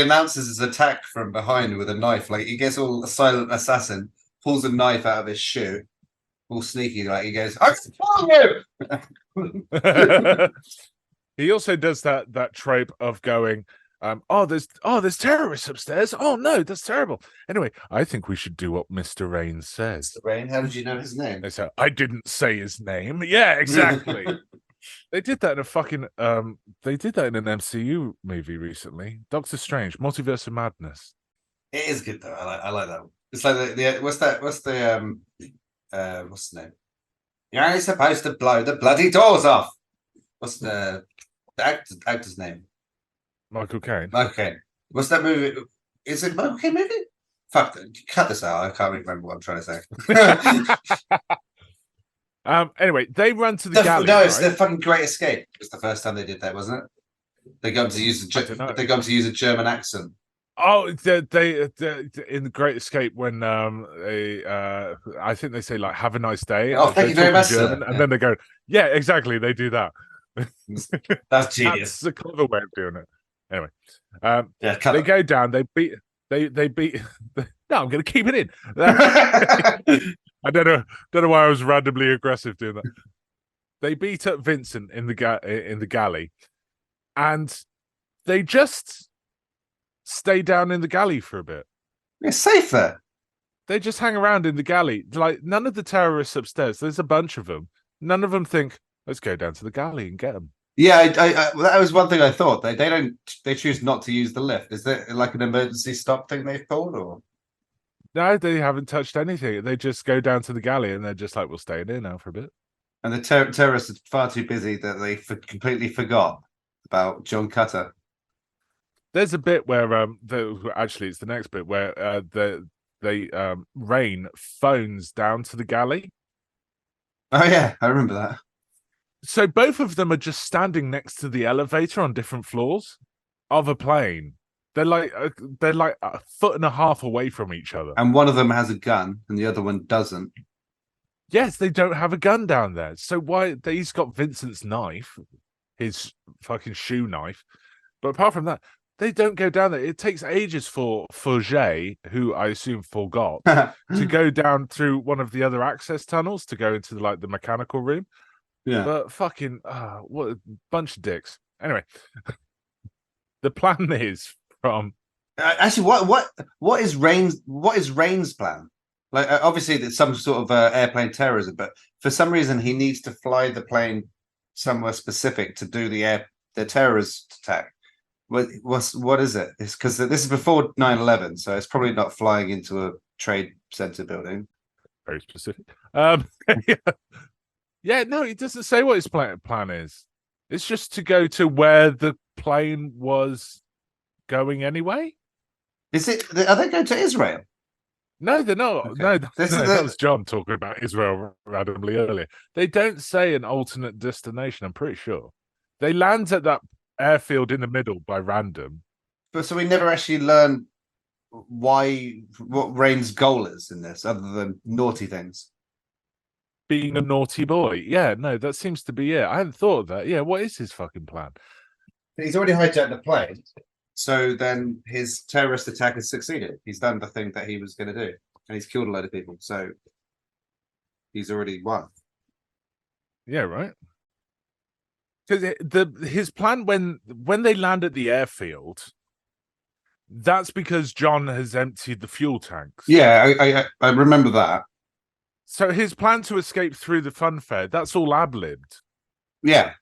announces his attack from behind with a knife. Like he gets all a silent assassin, pulls a knife out of his shoe, all sneaky, like he goes, "I'm killing you." He also does that trope of going, there's terrorists upstairs. Oh no, that's terrible. Anyway, I think we should do what Mr. Raine says. Mr. Raine, how did you know his name? They said, I didn't say his name. Yeah, exactly. They did that in a fucking they did that in an MCU movie recently. Doctor Strange, Multiverse of Madness. It is good though. I like that one. It's like what's the name? You're only supposed to blow the bloody doors off. What's the actor's name? Michael Caine. What's that movie? Is it Michael Caine movie? Fuck, cut this out. I can't remember what I'm trying to say. Anyway, they run to the galley. No, it's the fucking Great Escape. It was the first time they did that, wasn't it? They got to use a German accent. Oh, they in the Great Escape when I think they say like "Have a nice day." Oh, thank you very much, German, and then they go, "Yeah, exactly." They do that. That's genius. That's a clever way of doing it. Anyway, they go down. They beat. No, I'm going to keep it in. I don't know why I was randomly aggressive doing that. They beat up Vincent in the galley, and they just stay down in the galley for a bit. It's safe there. They just hang around in the galley. Like none of the terrorists upstairs. There's a bunch of them. None of them think, let's go down to the galley and get them. Yeah, that was one thing I thought. They choose not to use the lift. Is there like an emergency stop thing they've pulled, or? No, they haven't touched anything. They just go down to the galley and they're just like, we'll stay in here now for a bit. And the terrorists are far too busy that they completely forgot about John Cutter. There's a bit where actually it's the next bit where Raine phones down to the galley. Oh yeah, I remember that. So both of them are just standing next to the elevator on different floors of a plane. They're like a foot and a half away from each other. And one of them has a gun, and the other one doesn't. Yes, they don't have a gun down there. So why he's got Vincent's knife, his fucking shoe knife. But apart from that, they don't go down there. It takes ages for Jay, who I assume forgot, to go down through one of the other access tunnels to go into like the mechanical room. Yeah. But fucking what a bunch of dicks. Anyway, the plan is from actually what is Raine's plan? Like obviously there's some sort of airplane terrorism, but for some reason he needs to fly the plane somewhere specific to do the terrorist attack. What is it? It's because this is before 9/11, so it's probably not flying into a trade center building. Very specific. Yeah, no, he doesn't say what his plan is. It's just to go to where the plane was going anyway. Is it? Are they going to Israel? No, they're not. Okay. No, that was John talking about Israel randomly earlier. They don't say an alternate destination, I'm pretty sure. They land at that airfield in the middle by random. But so we never actually learn what Raine's goal is in this, other than naughty things. Being a naughty boy. Yeah, no, that seems to be it. I hadn't thought of that. Yeah, what is his fucking plan? He's already hijacked the plane. So then his terrorist attack has succeeded. He's done the thing that he was going to do. And he's killed a load of people. So he's already won. Yeah, right. Because his plan when they land at the airfield, that's because John has emptied the fuel tanks. Yeah, I remember that. So his plan to escape through the funfair, that's all ad-libbed. Yeah.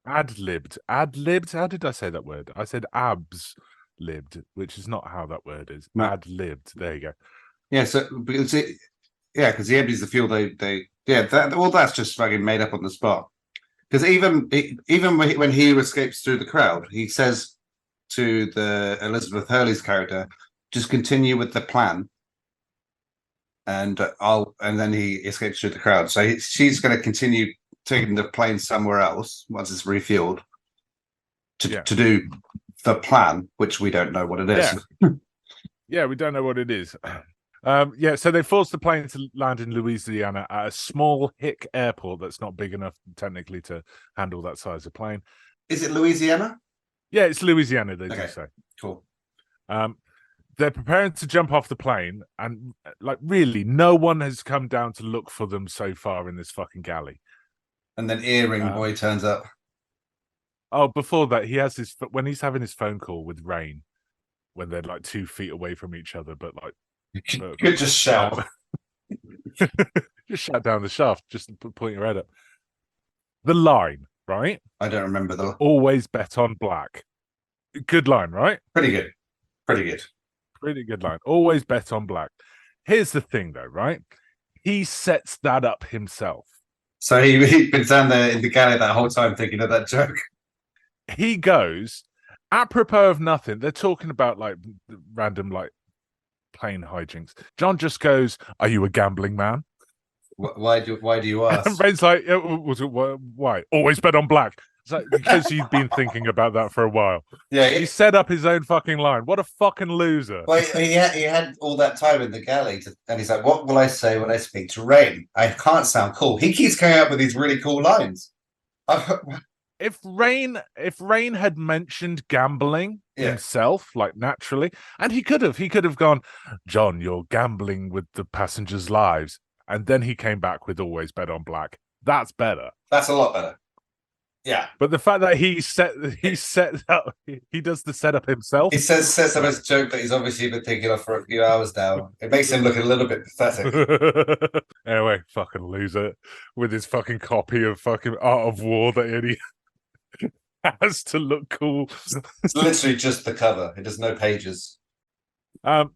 Ad-libbed. Ad-libbed? How did I say that word? I said abs-libbed, which is not how that word is. No. Ad-libbed. There you go. Yeah, so because he empties the fuel, that's just fucking made up on the spot. Because even when he escapes through the crowd, he says to the Elizabeth Hurley's character, just continue with the plan. And then he escapes through the crowd. So she's going to continue taking the plane somewhere else once it's refueled to do the plan, which we don't know what it is. Yeah, we don't know what it is. So they forced the plane to land in Louisiana at a small hick airport that's not big enough technically to handle that size of plane. Is it Louisiana? Yeah, it's Louisiana, they do say. Cool. They're preparing to jump off the plane, and like really, no one has come down to look for them so far in this fucking galley. And then Earring Boy turns up. Oh, before that, he has when he's having his phone call with Raine, when they're like 2 feet away from each other, but like you could just shout. Just shout down the shaft, just point your head up. The line, right? I don't remember the always bet on black. Good line, right? Pretty good. Pretty good line. Always bet on black. Here's the thing, though, right? He sets that up himself. So he'd been down there in the galley that whole time thinking of that joke. He goes, apropos of nothing. They're talking about like random like plane hijinks. John just goes, "Are you a gambling man?" Why do you ask? And Ray's like, "Why? Always bet on black." It's like, because he's been thinking about that for a while. Yeah, he set up his own fucking line. What a fucking loser! Well, he had all that time in the galley, and he's like, "What will I say when I speak to Raine? I can't sound cool." He keeps coming up with these really cool lines. If Raine had mentioned gambling himself, like naturally, and he could have gone, "John, you're gambling with the passengers' lives," and then he came back with "always bet on black." That's better. That's a lot better. Yeah, but the fact that he set up, he does the setup himself. He says up his joke that he's obviously been thinking of for a few hours now. It makes him look a little bit pathetic. Anyway, fucking loser with his fucking copy of fucking Art of War that has to look cool. It's literally just the cover. It has no pages. But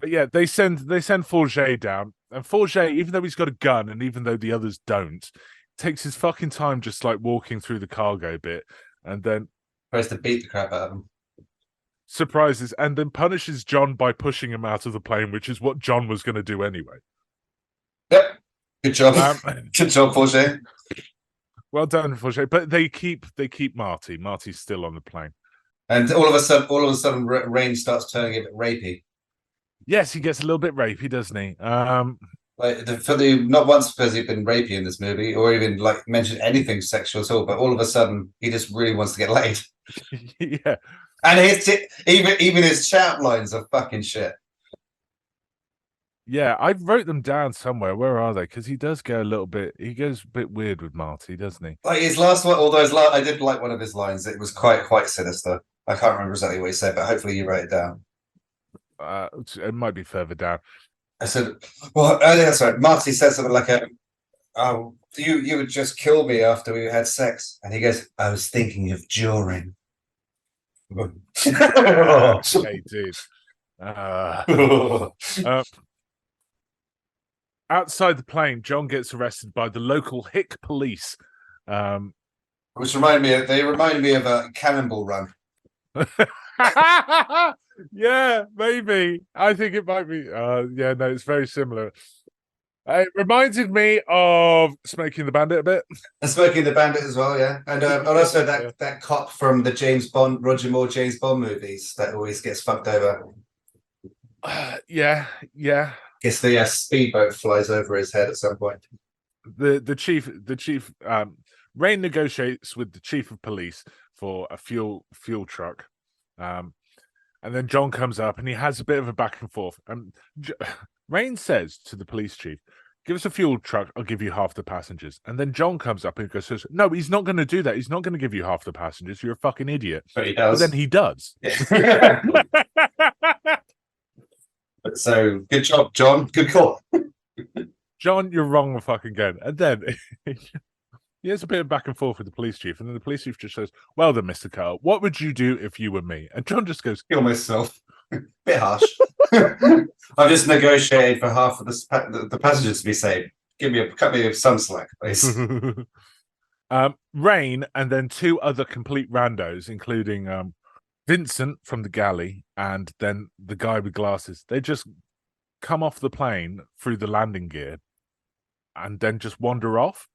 yeah, they send Forget down, and Forget, even though he's got a gun, and even though the others don't, takes his fucking time just like walking through the cargo bit, and then Tries to beat the crap out of him. Surprises, and then punishes John by pushing him out of the plane, which is what John was going to do anyway. Yep. Good job. Good job, Forget. Well done, Forget. But they keep Marty. Marty's still on the plane. And all of a sudden, Raine starts turning a bit rapey. Yes, he gets a little bit rapey, doesn't he? Not once has he been rapey in this movie, or even like mentioned anything sexual at all. But all of a sudden, he just really wants to get laid. Yeah, and even his chat lines are fucking shit. Yeah, I wrote them down somewhere. Where are they? Because he does go a little bit. He goes a bit weird with Marty, doesn't he? Like his last one, although I did like one of his lines. It was quite sinister. I can't remember exactly what he said, but hopefully you wrote it down. It might be further down. I said, "Well, that's right." Marty said something like, "Oh, you would just kill me after we had sex," and he goes, "I was thinking of during." Hey, dude. Outside the plane, John gets arrested by the local hick police. Which remind me of a Cannonball Run. Yeah, maybe. I think it might be. Yeah, no, it's very similar. It reminded me of Smoking the Bandit a bit. And Smoking the Bandit as well, yeah. And also that cop from the Roger Moore James Bond movies that always gets fucked over. Yeah. Guess the speedboat flies over his head at some point. The chief, Raine negotiates with the chief of police for a fuel truck, and then John comes up and he has a bit of a back and forth. And Raine says to the police chief, "Give us a fuel truck, I'll give you half the passengers." And then John comes up and goes, "No, he's not going to do that. He's not going to give you half the passengers. You're a fucking idiot." But he does. But then he does. Yeah. So good job, John. Good call. John, you're wrong fucking again. And then he has a bit of back and forth with the police chief, and then the police chief just says, "Well then, Mr. Carl, what would you do if you were me?" And John just goes, "Kill myself." Bit harsh. I've just negotiated for half of the passengers to be saved. Cut me some slack, please. Raine and then two other complete randos, including Vincent from the galley and then the guy with glasses. They just come off the plane through the landing gear and then just wander off.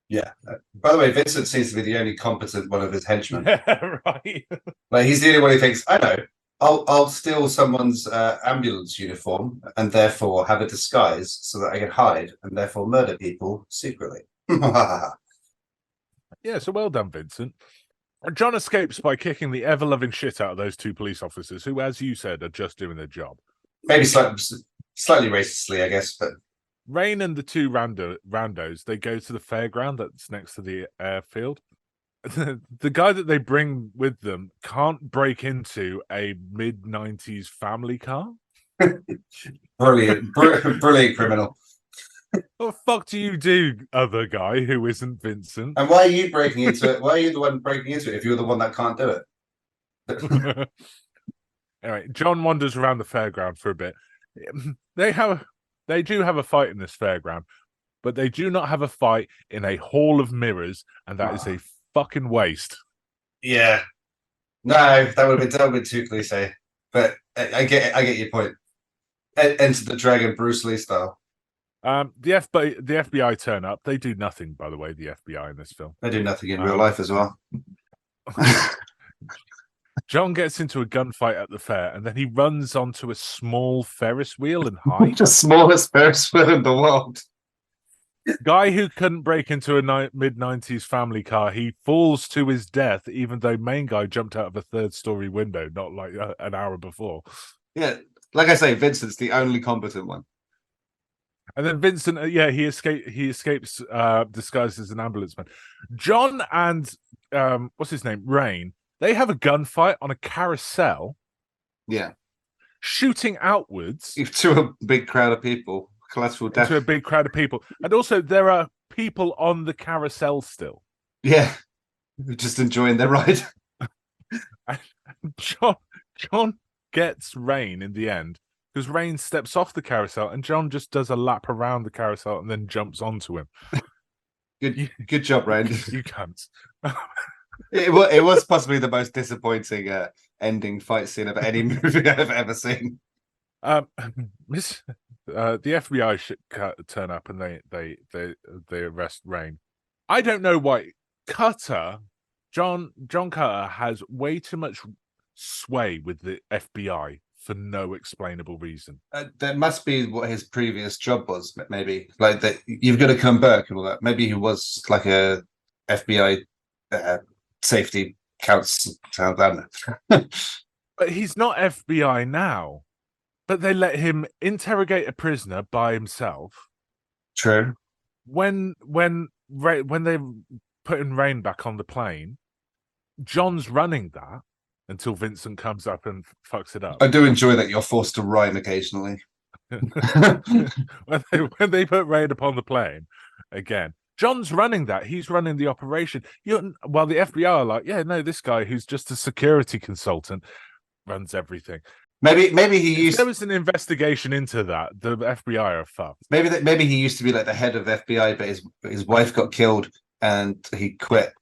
Yeah. By the way, Vincent seems to be the only competent one of his henchmen. Yeah, right. Like he's the only one who thinks, "I know, I'll steal someone's ambulance uniform and therefore have a disguise so that I can hide and therefore murder people secretly." Yeah, so well done, Vincent. John escapes by kicking the ever-loving shit out of those two police officers who, as you said, are just doing their job. Maybe slightly racistly, I guess, but Raine and the two randos, they go to the fairground that's next to the airfield. The guy that they bring with them can't break into a mid-90s family car. Brilliant criminal. What the fuck do you do, other guy who isn't Vincent? And why are you breaking into it? Why are you the one breaking into it if you're the one that can't do it? Anyway, John wanders around the fairground for a bit. They do have a fight in this fairground, but they do not have a fight in a hall of mirrors, and that is a fucking waste. Yeah. No, that would have been too cliche. But I get your point. Enter the Dragon, Bruce Lee style. The FBI turn up. They do nothing, by the way, the FBI in this film. They do nothing in real life as well. John gets into a gunfight at the fair, and then he runs onto a small Ferris wheel and hides. The smallest Ferris wheel in the world. Guy who couldn't break into a mid-90s family car, he falls to his death, even though main guy jumped out of a third-story window not like an hour before. Yeah, like I say, Vincent's the only competent one. And then Vincent, he escapes disguised as an ambulance man. John and what's his name, Raine, they have a gunfight on a carousel. Yeah, shooting outwards to a big crowd of people. Collateral death. To a big crowd of people, and also there are people on the carousel still. Yeah, just enjoying their ride. And John gets Raine in the end because Raine steps off the carousel and John just does a lap around the carousel and then jumps onto him. Good job, Raine. You can't. It was possibly the most disappointing ending fight scene of any movie I've ever seen. The FBI should turn up and they arrest Raine. I don't know why John Cutter has way too much sway with the FBI for no explainable reason. That must be what his previous job was. Maybe like that. You've got to come back and all that. Maybe he was like a FBI safety counsel. But he's not FBI now. But they let him interrogate a prisoner by himself. True. When they putting Raine back on the plane, John's running that until Vincent comes up and fucks it up. I do enjoy that you're forced to rhyme occasionally. when they put Raine upon the plane again, John's running that. He's running the operation. While the FBI are like, yeah, no, this guy who's just a security consultant runs everything. Maybe he used. There was an investigation into that. The FBI are fucked. Maybe he used to be like the head of FBI, but his wife got killed and he quit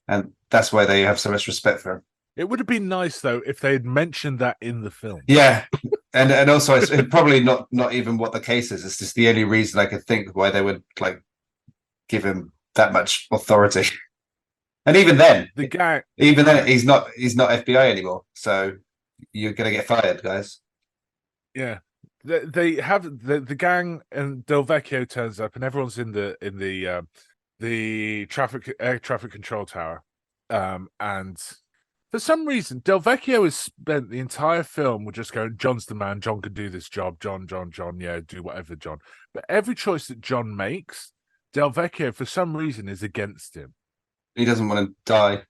and that's why they have so much respect for him. It would have been nice though if they had mentioned that in the film. Yeah, and also it's probably not even what the case is. It's just the only reason I could think why they would like give him that much authority. And even then, he's not FBI anymore. So you're gonna get fired, guys. Yeah, they have the gang, and Del Vecchio turns up, and everyone's in the air traffic control tower, and for some reason Del Vecchio has spent the entire film with just going, John's the man, John can do this job, John, yeah, do whatever, John. But every choice that John makes, Del Vecchio for some reason is against him. He doesn't want to die.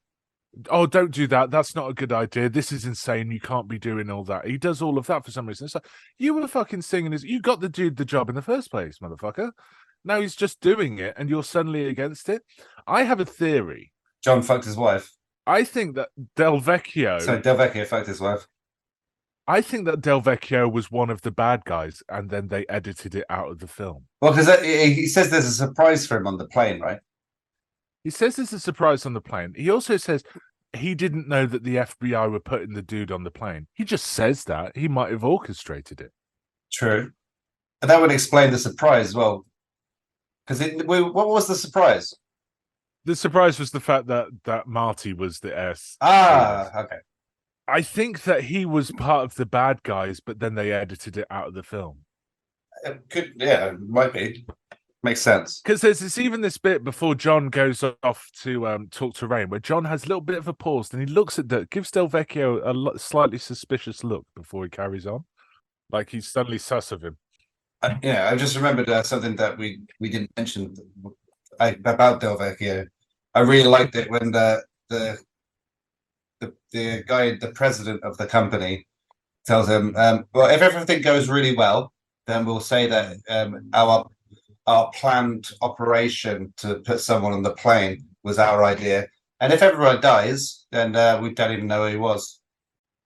Oh, don't do that. That's not a good idea. This is insane. You can't be doing all that. He does all of that for some reason. It's like, you were fucking singing you got the dude the job in the first place, motherfucker. Now he's just doing it and you're suddenly against it. I have a theory. John fucked his wife. I think that Del Vecchio fucked his wife. I think that Del Vecchio was one of the bad guys and then they edited it out of the film. Well, because he says there's a surprise for him on the plane, right? He says there's a surprise on the plane. He also says he didn't know that the FBI were putting the dude on the plane. He just says that. He might have orchestrated it. True. And that would explain the surprise as well. Because what was the surprise? The surprise was the fact that Marty was the S. Okay. I think that he was part of the bad guys, but then they edited it out of the film. It might be. Makes sense. Because there's even this bit before John goes off to talk to Raine, where John has a little bit of a pause, and he looks at gives Del Vecchio a slightly suspicious look before he carries on, like he's suddenly sus of him. I just remembered something that we didn't mention about Del Vecchio. I really liked it when the guy, the president of the company, tells him, well, if everything goes really well, then we'll say that our planned operation to put someone on the plane was our idea. And if everyone dies, then we don't even know who he was.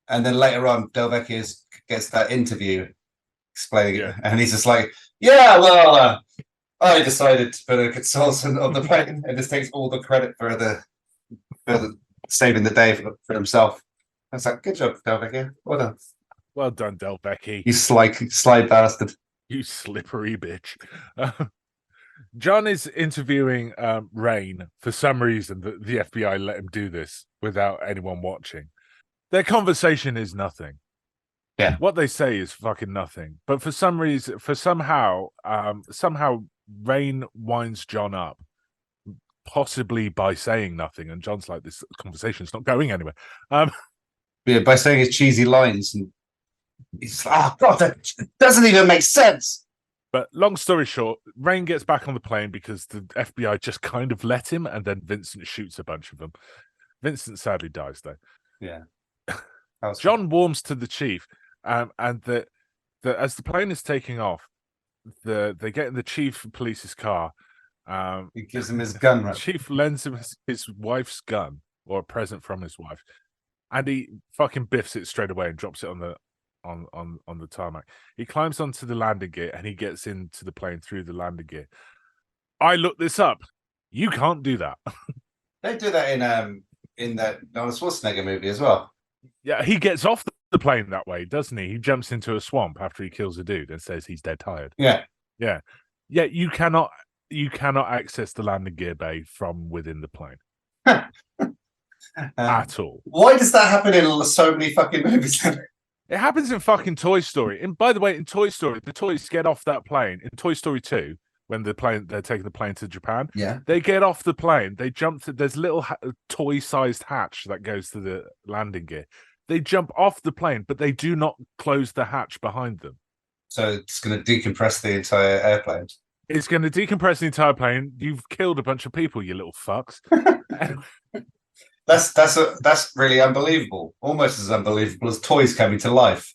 And then later on, Del Vecchio gets that interview explaining it. And he's just like, yeah, well, I decided to put a consultant on the plane and just takes all the credit for the saving the day for himself. I was like, good job, Del Vecchio. Well done. Well done, Del Vecchio. You sly bastard. You slippery bitch. John is interviewing Raine for some reason. The FBI let him do this without anyone watching. Their conversation is nothing. Yeah. What they say is fucking nothing. But for some reason, somehow Raine winds John up, possibly by saying nothing. And John's like, this conversation's not going anywhere. By saying his cheesy lines. And he's like, oh, God, that doesn't even make sense. But long story short, Raine gets back on the plane because the FBI just kind of let him, and then Vincent shoots a bunch of them. Vincent sadly dies, though. Yeah. John warms to the chief, and as the plane is taking off, they get in the chief of police's car, He gives him his gun. Right? Chief lends him his wife's gun, or a present from his wife, and he fucking biffs it straight away and drops it on the tarmac. He climbs onto the landing gear and he gets into the plane through the landing gear. I looked this up. You can't do that. They do that in that Arnold Schwarzenegger movie as well. Yeah, he gets off the plane that way, doesn't he? He jumps into a swamp after he kills a dude and says he's dead tired. Yeah. You cannot access the landing gear bay from within the plane at all. Why does that happen in so many fucking movies? It happens in fucking Toy Story. And by the way, in Toy Story, the toys get off that plane. In Toy Story 2, when they're taking the plane to Japan, they get off the plane. They jump to, there's little toy-sized hatch that goes to the landing gear. They jump off the plane, but they do not close the hatch behind them. So it's going to decompress the entire airplane. It's going to decompress the entire plane. You've killed a bunch of people, you little fucks. That's really unbelievable. Almost as unbelievable as toys coming to life.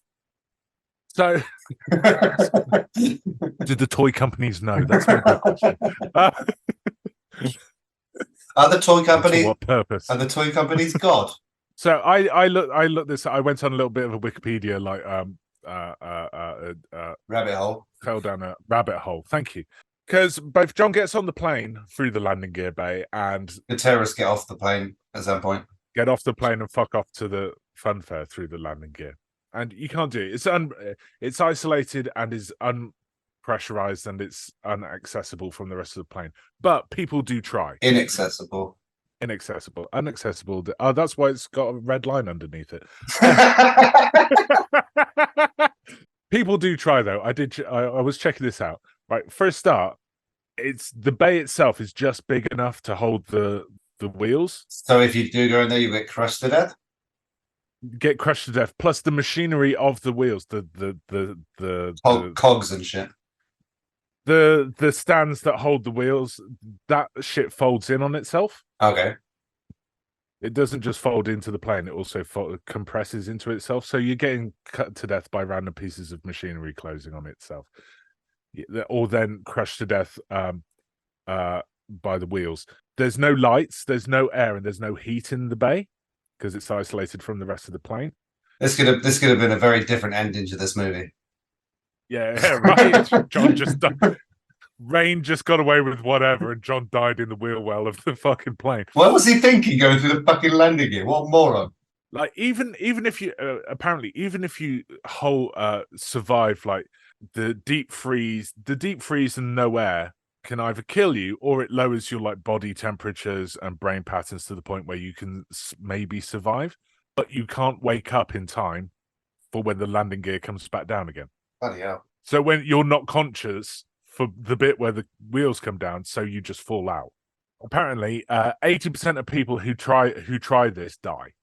So, did the toy companies know? That's my question. Are the toy companies? For what purpose? Are the toy companies God? So I looked this. I went on a little bit of a Wikipedia rabbit hole. Fell down a rabbit hole. Thank you. Because both John gets on the plane through the landing gear bay, and the terrorists get off the plane at some point. Get off the plane and fuck off to the funfair through the landing gear. And you can't do it. It's isolated and is unpressurized and it's inaccessible from the rest of the plane. But people do try. Inaccessible. Unaccessible. Oh, that's why it's got a red line underneath it. People do try though. I was checking this out. Right, for a start, it's the bay itself is just big enough to hold the wheels. So if you do go in there, you get crushed to death. Get crushed to death. Plus the machinery of the wheels, the cogs and shit. The stands that hold the wheels, that shit folds in on itself. Okay. It doesn't just fold into the plane; it also compresses into itself. So you're getting cut to death by random pieces of machinery closing on itself, or then crushed to death by the wheels. There's no lights, there's no air, and there's no heat in the bay because it's isolated from the rest of the plane. This could have been a very different ending to this movie. Yeah, right. John just Raine just got away with whatever, and John died in the wheel well of the fucking plane. What was he thinking going through the fucking landing gear? What moron! Like even if you apparently even if you survive like the deep freeze and no air can either kill you or it lowers your like body temperatures and brain patterns to the point where you can maybe survive, but you can't wake up in time for when the landing gear comes back down again. Bloody hell. So when you're not conscious for the bit where the wheels come down, so you just fall out. Apparently, 80% of people who try this die.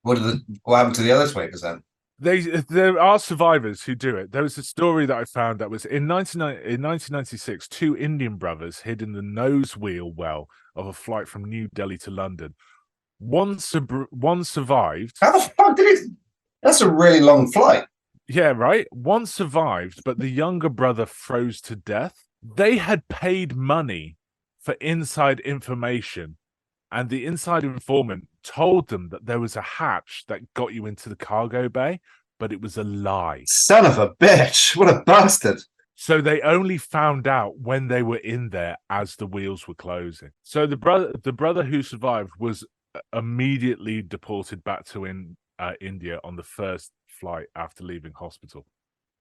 What happened to the other 20%? There are survivors who do it. There was a story that I found that was in 1996, two Indian brothers hid in the nose wheel well of a flight from New Delhi to London. One survived. How the fuck did it? That's a really long flight. Yeah, right. One survived, but the younger brother froze to death. They had paid money for inside information, and the inside informant told them that there was a hatch that got you into the cargo bay, but it was a lie. Son of a bitch. What a bastard. So they only found out when they were in there as the wheels were closing. So the brother who survived was immediately deported back to India on the first flight after leaving hospital.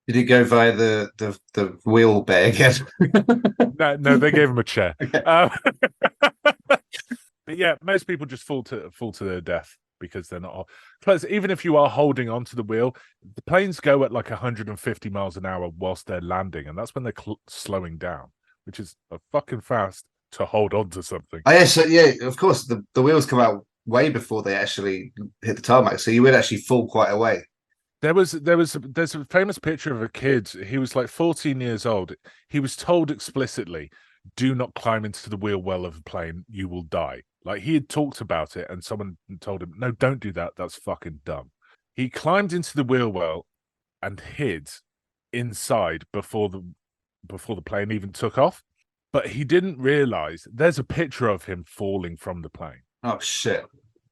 Did he go via the wheel bay again? No, they gave him a chair. Okay. But yeah, most people just fall to their death because they're not. Plus, even if you are holding onto the wheel, the planes go at like 150 miles an hour whilst they're landing, and that's when they're slowing down, which is a fucking fast to hold on to something. Oh, yeah, so yeah, of course, the wheels come out way before they actually hit the tarmac, so you would actually fall quite a way. There's a famous picture of a kid. He was like 14 years old. He was told explicitly, "Do not climb into the wheel well of a plane. You will die." Like he had talked about it, and someone told him, "No, don't do that. That's fucking dumb." He climbed into the wheel well and hid inside before the plane even took off. but he didn't realize there's a picture of him falling from the plane. Oh shit!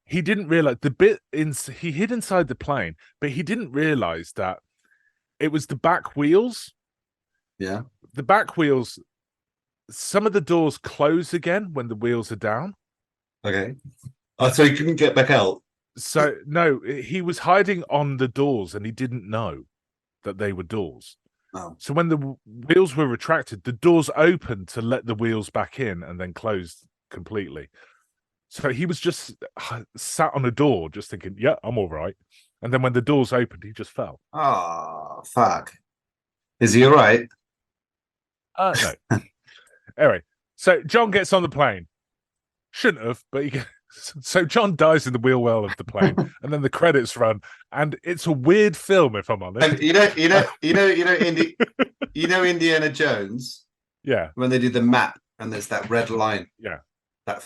He didn't realize the bit he hid inside the plane, but he didn't realize that it was the back wheels. Yeah, the back wheels. Some of the doors close again when the wheels are down. okay. Oh, so he couldn't get back out. So no, he was hiding on the doors and he didn't know that they were doors. Oh. So when the wheels were retracted, the doors opened to let the wheels back in and then closed completely. So he was just sat on a door, just thinking, "Yeah, I'm all right." And then when the doors opened, he just fell. Oh fuck! Is he all right? No. Anyway, so John gets on the plane. Shouldn't have, but so John dies in the wheel well of the plane, and then the credits run, and it's a weird film, if I'm honest. And Indiana Jones. Yeah, when they do the map and there's that red line. Yeah, that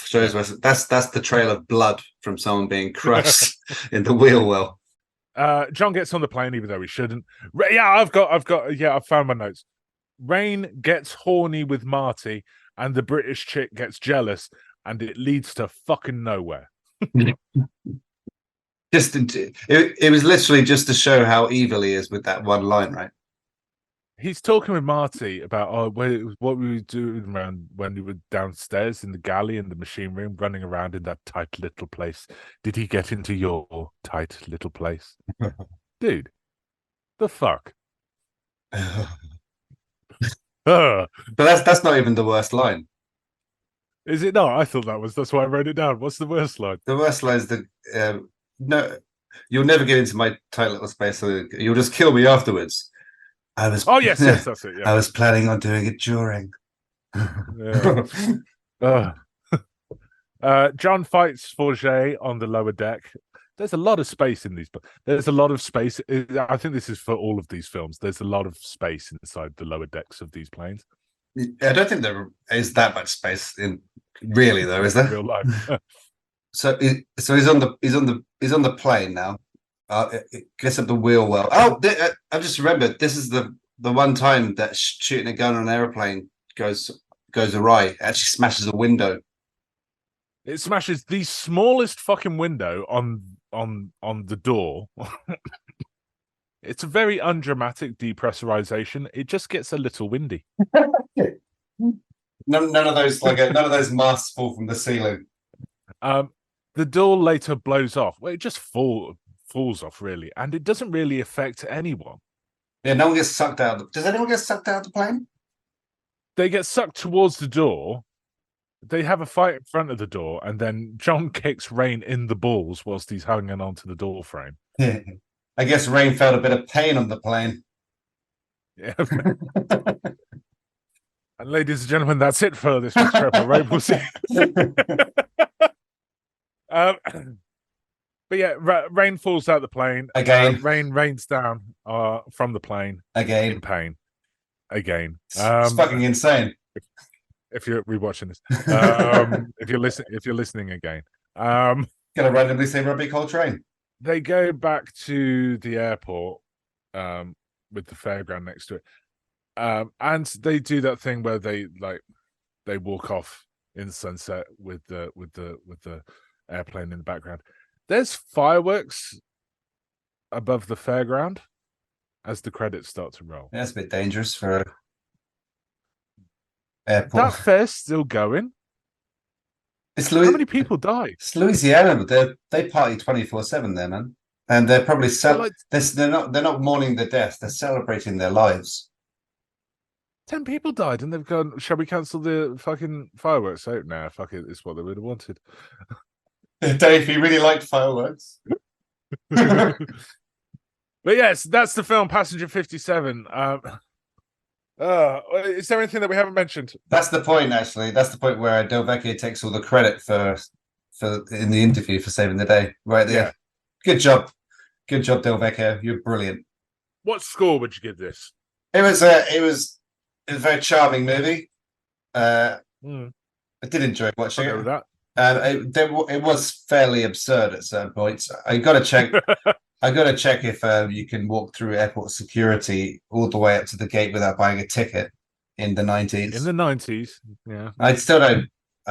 shows that's the trail of blood from someone being crushed in the wheel well. John gets on the plane even though he shouldn't. I found my notes. Raine gets horny with Marty, and the British chick gets jealous, and it leads to fucking nowhere. It was literally just to show how evil he is with that one line, right? He's talking with Marty about what we were doing around when we were downstairs in the galley in the machine room, running around in that tight little place. Did he get into your tight little place? Dude, the fuck? But that's not even the worst line. Is it not? I thought that's why I wrote it down. What's the worst line? The worst line is no, you'll never get into my tight little space, so you'll just kill me afterwards. Yes, that's it. Yeah. I was planning on doing it during. John fights Forget on the lower deck. There's a lot of space in these, but there's a lot of space. I think this is for all of these films. There's a lot of space inside the lower decks of these planes. I don't think there is that much space in really, though, is there? Real life. So he's on the plane now. It gets up the wheel well. Oh, I just remembered. This is the one time that shooting a gun on an airplane goes awry. It actually smashes a window. It smashes the smallest fucking window on the door. It's a very undramatic depressurization. It just gets a little windy. None of those masks fall from the ceiling. The door later blows off. Well, it just falls off, really, and it doesn't really affect anyone. Yeah, no one gets sucked out. Does anyone get sucked out of the plane? They get sucked towards the door. They have a fight in front of the door, and then John kicks Raine in the balls whilst he's hanging onto the door frame. Yeah. I guess Raine felt a bit of pain on the plane. Yeah. And ladies and gentlemen, that's it for this week's Trope, right? We'll see. But yeah, Raine falls out the plane again. Raine rains down from the plane again in pain. Again, it's fucking insane. If you're rewatching this, if you're listening again, gonna randomly say Robbie Coltrane. They go back to the airport with the fairground next to it, and they do that thing where they walk off in sunset with the airplane in the background. There's fireworks above the fairground as the credits start to roll. That's a bit dangerous for an airport. That fair's still going. How many people died? It's Louisiana, but they party 24/7 there, man, and they're probably they're not mourning their death; they're celebrating their lives. 10 people died, and they've gone, shall we cancel the fucking fireworks? Oh, nah, fuck it, it's what they would have wanted. Dave, he really liked fireworks. But yes, that's the film Passenger 57. Is there anything that we haven't mentioned? That's the point, actually. That's the point where Del Vecchio takes all the credit for in the interview for saving the day. Right there. Yeah. Good job, Del Vecchio. You're brilliant. What score would you give this? It was a very charming movie. I did enjoy watching it. With that. It was fairly absurd at certain points. I got to check. I got to check if you can walk through airport security all the way up to the gate without buying a ticket. in the 90s. In the 90s, yeah. I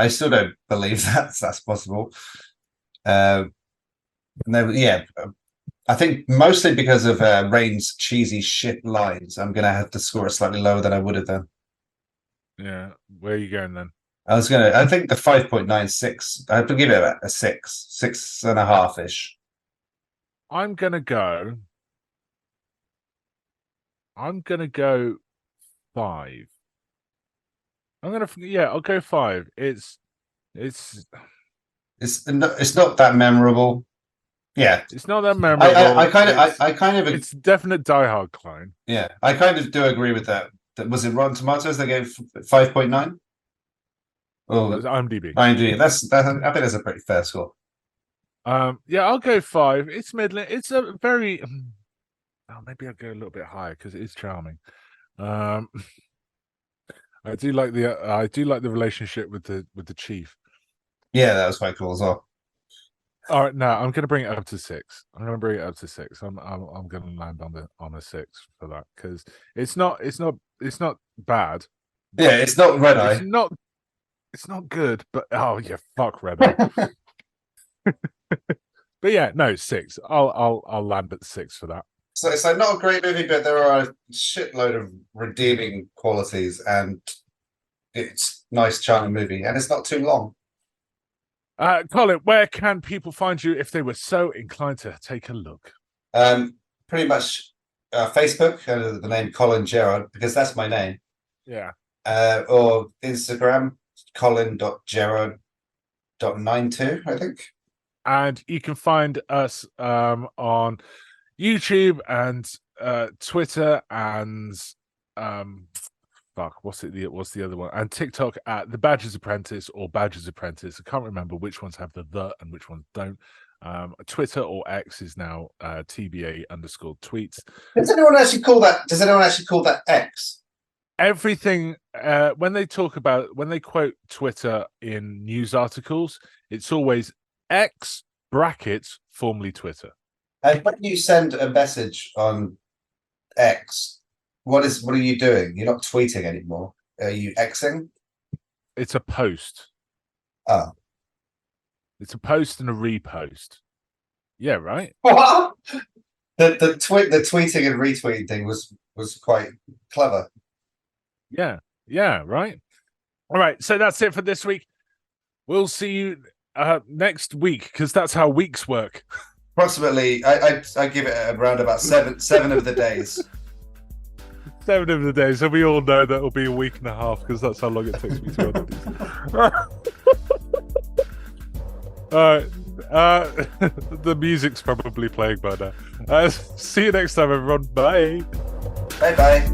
still don't believe that's possible. No, yeah. I think mostly because of Raine's cheesy shit lines, I'm gonna have to score it slightly lower than I would have done. Yeah. Where are you going then? I think the 5.96. I have to give it a 6.5 ish. I'm gonna go 5. I'll go 5. It's not that memorable. Yeah, it's not that memorable. I kind of it's definite Die Hard clone. Yeah, I kind of do agree with that. Was it Rotten Tomatoes? They gave 5.9. Oh, It was IMDb. IMDb. I think that's a pretty fair score. Yeah, I'll go 5. It's middling. It's a very. Maybe I'll go a little bit higher because it is charming. I do like the relationship with the chief. Yeah, that was quite cool as well. All right, now I'm going to bring it up to 6. I'm going to bring it up to 6. I'm going to land on a 6 for that because it's not bad. Yeah, it's not Red Eye. It's not good, but oh yeah, fuck Red Eye. But yeah, no 6. I'll land at 6 for that. So it's like not a great movie, but there are a shitload of redeeming qualities, and it's a nice, charming movie, and it's not too long. Colin, where can people find you if they were so inclined to take a look? Pretty much Facebook under the name Colin Gerard, because that's my name. Yeah. Or Instagram, colin.gerard.92, I think. And you can find us on YouTube and Twitter and what's the other one? And TikTok at The Badger's Apprentice or Badger's Apprentice. I can't remember which ones have the and which ones don't. Twitter or X is now TBA_tweets. Does anyone actually call that X? Everything when they quote Twitter in news articles, it's always X brackets formerly Twitter. When you send a message on X, what are you doing? You're not tweeting anymore. Are you Xing? It's a post. Oh. It's a post and a repost. Yeah, right? What? The tweeting and retweeting thing was quite clever. Yeah, right. All right, so that's it for this week. We'll see you next week because that's how weeks work. Approximately, I give it around about seven of the days. 7 of the days, so we all know that it'll be a week and a half because that's how long it takes me to edit these. All right, the music's probably playing by now. See you next time, everyone. Bye. Bye.